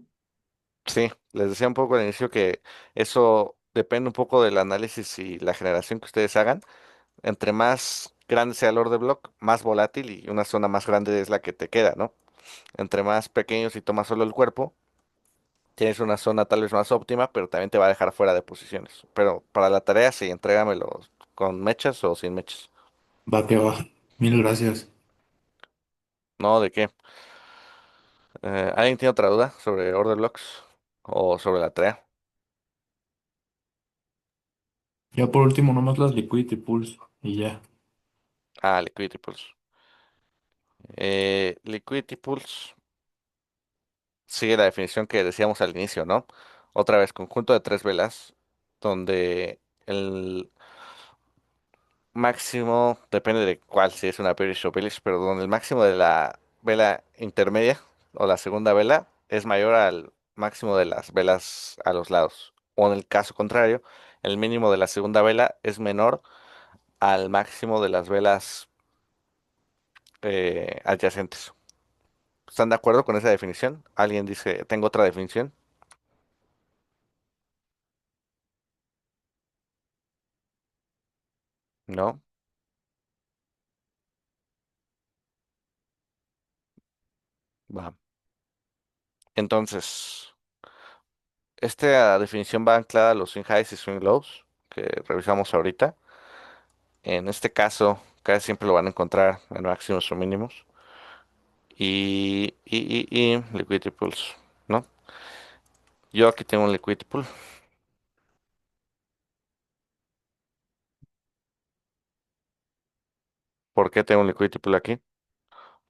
Sí, les decía un poco al inicio que eso depende un poco del análisis y la generación que ustedes hagan. Entre más grande sea el order block, más volátil y una zona más grande es la que te queda, ¿no? Entre más pequeño si tomas solo el cuerpo, Tienes una zona tal vez más óptima, pero también te va a dejar fuera de posiciones. Pero para la tarea, sí, entrégamelo con mechas o sin mechas. Va que va. Mil gracias. No, ¿de qué? ¿Alguien tiene otra duda sobre Order Blocks o sobre la tarea? Ya por último, nomás las Liquidity Pools y ya. Ah, Liquidity Pools. Liquidity Pools sigue la definición que decíamos al inicio, ¿no? Otra vez, conjunto de tres velas, donde el máximo, depende de cuál, si es una bearish o bullish, pero donde el máximo de la vela intermedia o la segunda vela es mayor al máximo de las velas a los lados. O en el caso contrario, el mínimo de la segunda vela es menor al máximo de las velas adyacentes. ¿Están de acuerdo con esa definición? ¿Alguien dice, tengo otra definición? No. Va. Entonces, esta definición va anclada a los swing highs y swing lows que revisamos ahorita. En este caso, casi siempre lo van a encontrar en máximos o mínimos. Y liquidity pools, ¿no? Yo aquí tengo un liquidity pool. ¿Por qué tengo un liquidity pool aquí?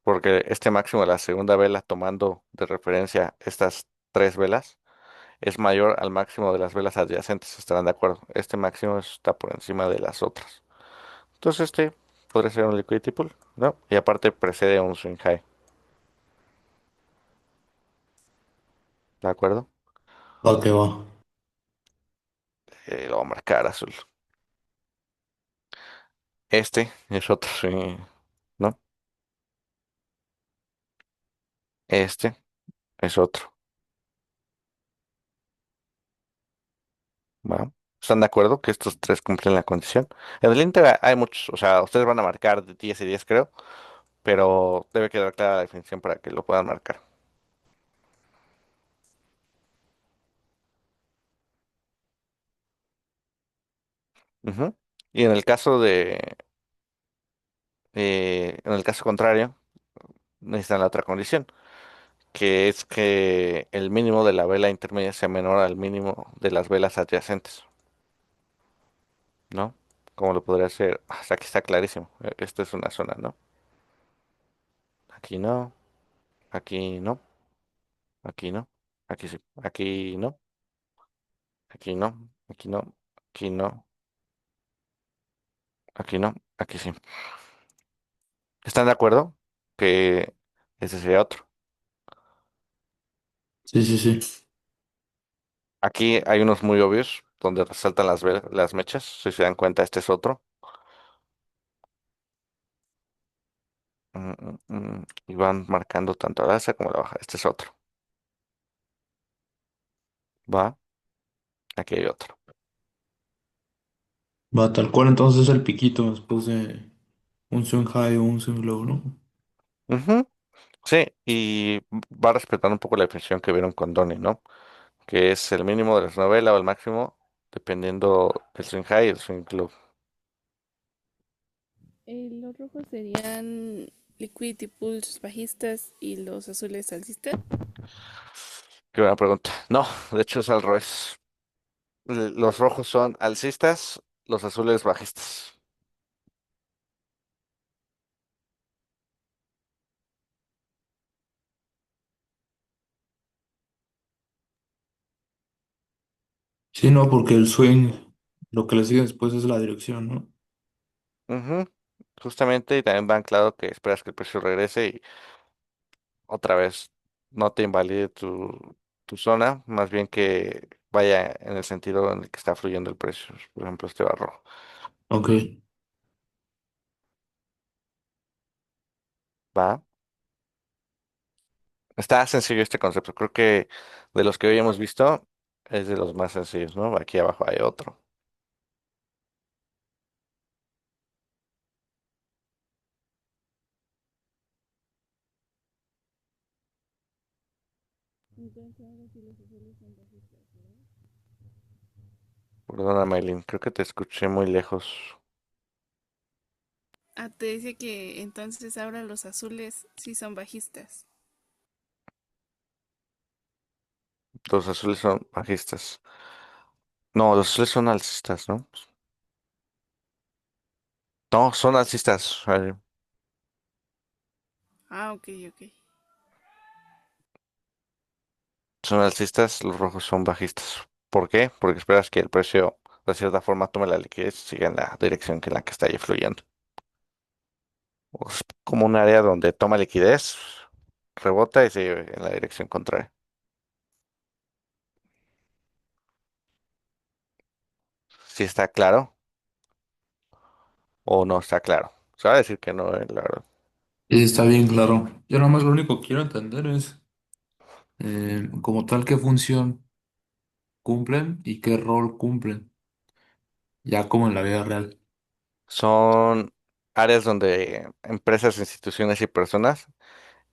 Porque este máximo de la segunda vela, tomando de referencia estas tres velas, es mayor al máximo de las velas adyacentes. ¿Estarán de acuerdo? Este máximo está por encima de las otras. Entonces este podría ser un liquidity pool, ¿no? Y aparte precede a un swing high, ¿de acuerdo? Va que va. Lo voy a marcar azul. Este es otro swing, ¿no? Este es otro, ¿va? ¿Están de acuerdo que estos tres cumplen la condición? En el Inter hay muchos, o sea, ustedes van a marcar de 10 y 10 creo, pero debe quedar clara la definición para que lo puedan marcar. Ujú. Y en el caso contrario, necesitan la otra condición, que es que el mínimo de la vela intermedia sea menor al mínimo de las velas adyacentes, ¿no? Como lo podría hacer, hasta aquí está clarísimo. Esto es una zona, ¿no? Aquí no, aquí no, aquí no, aquí sí, aquí no, aquí no, aquí no, aquí no, aquí no, aquí sí. ¿Están de acuerdo? Que ese sería otro. Sí, sí, sí. Aquí hay unos muy obvios donde resaltan las mechas. Si se dan cuenta, este es otro. Y van marcando tanto la alza como la baja. Este es otro. Va, aquí hay otro. Va tal cual entonces el piquito después de un swing high o un swing low, ¿no? Ujú. Sí, y va respetando un poco la definición que vieron con Donnie, ¿no? Que es el mínimo de la novela o el máximo, dependiendo del swing high y el swing low. Los rojos serían liquidity pools bajistas y los azules alcistas. Qué buena pregunta. No, de hecho es al revés. Los rojos son alcistas, los azules bajistas. Sí, no, porque el swing, lo que le sigue después es la dirección, ¿no? Ujú. Justamente, y también va anclado que esperas que el precio regrese y otra vez no te invalide tu zona, más bien que vaya en el sentido en el que está fluyendo el precio. Por ejemplo, este barro. Ok, Va. Está sencillo este concepto. Creo que de los que hoy hemos visto es de los más sencillos, ¿no? Aquí abajo hay otro. Entonces ahora sí los azules son bajistas, ¿verdad? Perdona, Maylin, creo que te escuché muy lejos. Ah, te decía que entonces ahora los azules sí son bajistas. Los azules son bajistas. No, los azules son alcistas, ¿no? No, son alcistas. Ah, ok, ok. Son alcistas, los rojos son bajistas. ¿Por qué? Porque esperas que el precio de cierta forma tome la liquidez y siga en la dirección que en la que está ahí fluyendo. Es como un área donde toma liquidez, rebota y sigue en la dirección contraria. Si está claro o no está claro. Se va a decir que no, la verdad. Sí, está bien claro. Yo nada más lo único que quiero entender es como tal qué función cumplen y qué rol cumplen, ya como en la vida real. Son áreas donde empresas, instituciones y personas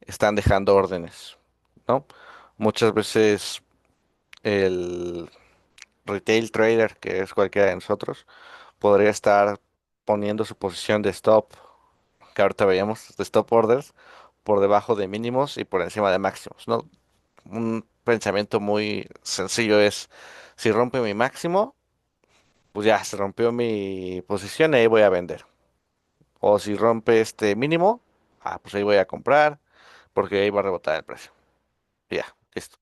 están dejando órdenes, ¿no? Muchas veces el retail trader, que es cualquiera de nosotros, podría estar poniendo su posición de stop, que ahorita veíamos, de stop orders, por debajo de mínimos y por encima de máximos, ¿no? Un pensamiento muy sencillo es, si rompe mi máximo, pues ya se rompió mi posición y ahí voy a vender. O si rompe este mínimo, pues ahí voy a comprar porque ahí va a rebotar el precio. Y ya, listo.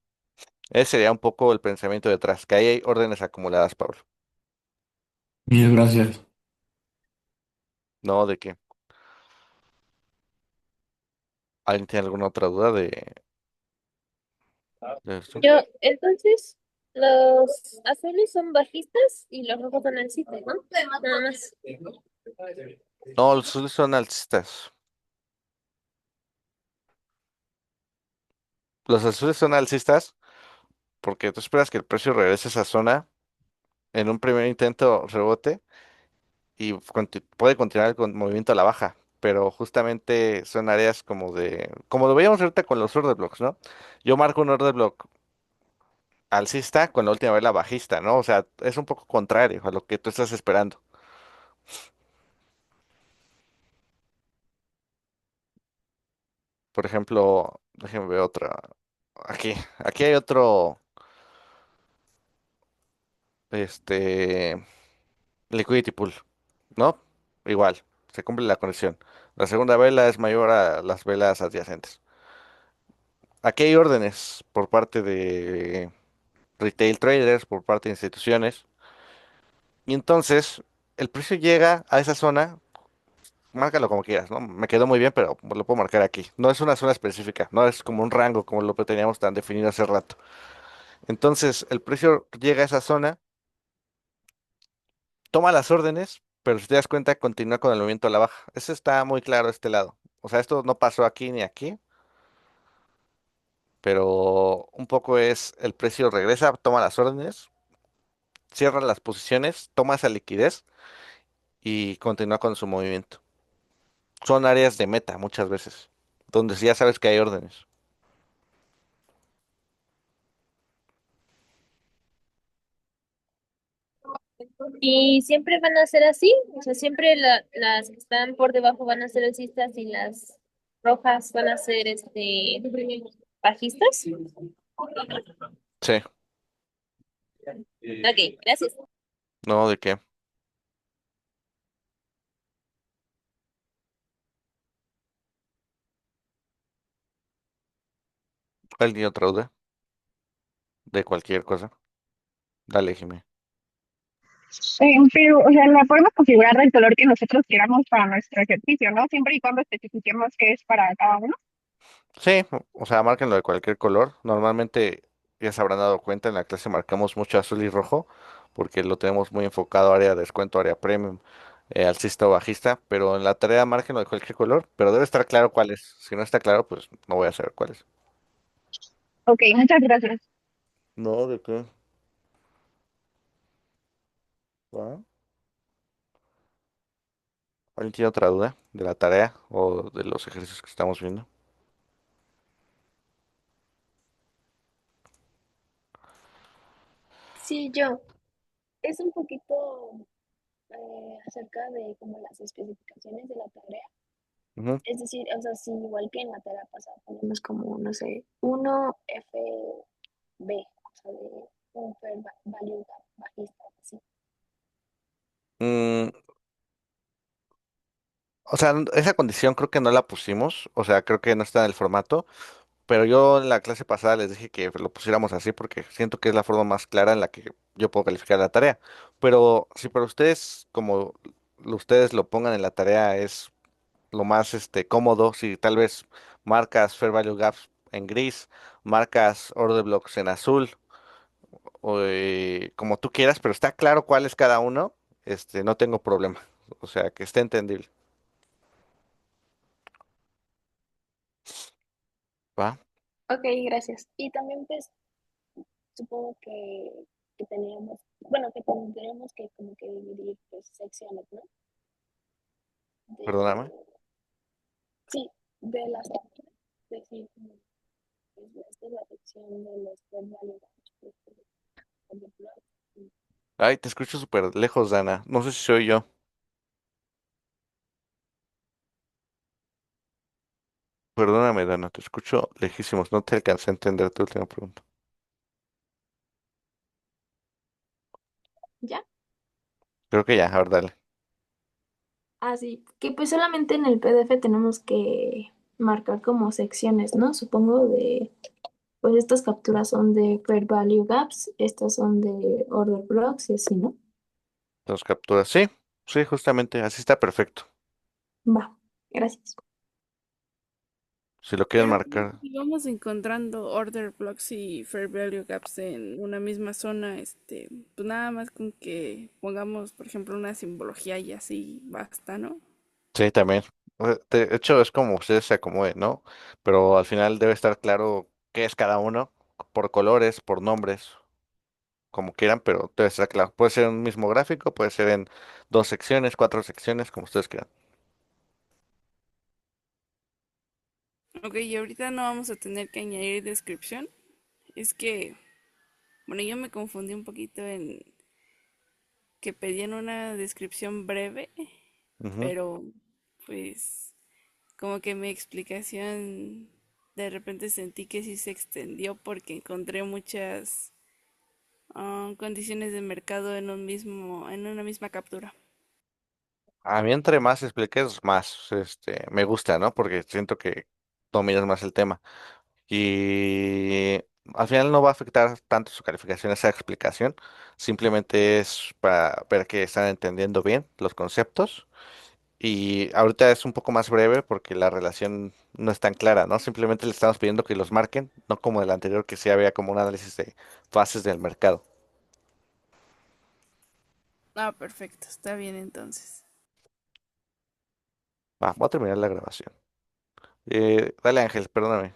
Ese sería un poco el pensamiento detrás, que ahí hay órdenes acumuladas, Pablo. Mil gracias. No, de que alguien tiene alguna otra duda de esto. Yo, entonces, los azules son bajistas y los rojos son alcistas, ¿no? Nada más. No, los azules son alcistas. Los azules son alcistas porque tú esperas que el precio regrese a esa zona en un primer intento rebote y puede continuar el movimiento a la baja. Pero justamente son áreas como lo veíamos ahorita con los order blocks, ¿no? Yo marco un order block alcista con la última vela bajista, ¿no? O sea, es un poco contrario a lo que tú estás esperando. Por ejemplo, déjenme ver otra. Aquí hay otro, este, liquidity pool, ¿no? Igual, se cumple la condición. La segunda vela es mayor a las velas adyacentes. Aquí hay órdenes por parte de retail traders, por parte de instituciones. Y entonces, el precio llega a esa zona, márcalo como quieras, ¿no? Me quedó muy bien, pero lo puedo marcar aquí. No es una zona específica, no es como un rango como lo que teníamos tan definido hace rato. Entonces, el precio llega a esa zona, toma las órdenes, pero si te das cuenta, continúa con el movimiento a la baja. Eso está muy claro de este lado. O sea, esto no pasó aquí ni aquí, pero un poco es el precio regresa, toma las órdenes, cierra las posiciones, toma esa liquidez y continúa con su movimiento. Son áreas de meta muchas veces, donde ya sabes que hay órdenes. Y siempre van a ser así, o sea, siempre las que están por debajo van a ser alcistas y las rojas van a ser bajistas. Sí, Ok, gracias. no, ¿de qué? ¿Alguien otra duda? De cualquier cosa. Dale, Jimé. Pero, o sea, la podemos configurar del color que nosotros queramos para nuestro ejercicio, ¿no? Siempre y cuando especifiquemos qué es para cada uno. Sí, o sea, márquenlo de cualquier color. Normalmente ya se habrán dado cuenta, en la clase marcamos mucho azul y rojo, porque lo tenemos muy enfocado área de descuento, área premium, alcista o bajista, pero en la tarea márquenlo de cualquier color, pero debe estar claro cuál es. Si no está claro, pues no voy a saber cuál es. Ok, muchas gracias. No, ¿de qué? ¿Va? ¿Alguien tiene otra duda de la tarea o de los ejercicios que estamos viendo? Sí, yo. Es un poquito acerca de como las especificaciones de la tarea. Ujú. Es decir, o sea, si igual que en la tarea pasada ponemos como, no sé, 1 FB, o sea, de un fair value bajista, así. Mm, o sea, esa condición creo que no la pusimos, o sea, creo que no está en el formato, pero yo en la clase pasada les dije que lo pusiéramos así porque siento que es la forma más clara en la que yo puedo calificar la tarea. Pero si para ustedes, como ustedes lo pongan en la tarea, es lo más cómodo, si tal vez marcas Fair Value Gaps en gris, marcas Order Blocks en azul, o, como tú quieras, pero está claro cuál es cada uno, no tengo problema. O sea, que esté entendible. ¿Va? Ok, gracias. Y también pues supongo que teníamos, bueno, que tendríamos que como que dividir pues secciones, ¿no? Perdóname. De, sí, de las tareas. Es decir, como, pues, esta es la sección de los tres válidos. Ay, te escucho súper lejos, Dana. No sé si soy yo. Perdóname, Dana, te escucho lejísimos. No te alcancé a entender tu última pregunta. ¿Ya? Creo que ya, a ver, dale. Ah, sí, que pues solamente en el PDF tenemos que marcar como secciones, ¿no? Supongo de, pues estas capturas son de Fair Value Gaps, estas son de Order Blocks y así, ¿no? Dos capturas. Sí, sí, justamente, así está perfecto. Va, gracias. Si lo quieren Pero marcar. si vamos encontrando order blocks y fair value gaps en una misma zona, pues nada más con que pongamos, por ejemplo, una simbología y así basta, ¿no? Sí, también. De hecho, es como ustedes se acomoden, ¿no? Pero al final debe estar claro qué es cada uno, por colores, por nombres, como quieran, pero debe estar claro. Puede ser un mismo gráfico, puede ser en dos secciones, cuatro secciones, como ustedes quieran. Ok, y ahorita no vamos a tener que añadir descripción. Es que, bueno, yo me confundí un poquito en que pedían una descripción breve, Ujú. pero pues como que mi explicación de repente sentí que sí se extendió porque encontré muchas condiciones de mercado en en una misma captura. A mí entre más expliques, más me gusta, ¿no? Porque siento que dominas más el tema. Y al final no va a afectar tanto su calificación esa explicación. Simplemente es para ver que están entendiendo bien los conceptos. Y ahorita es un poco más breve porque la relación no es tan clara, ¿no? Simplemente le estamos pidiendo que los marquen, no como el anterior que sí había como un análisis de fases del mercado. Ah, perfecto, está bien entonces. Va, voy a terminar la grabación. Dale Ángel, perdóname.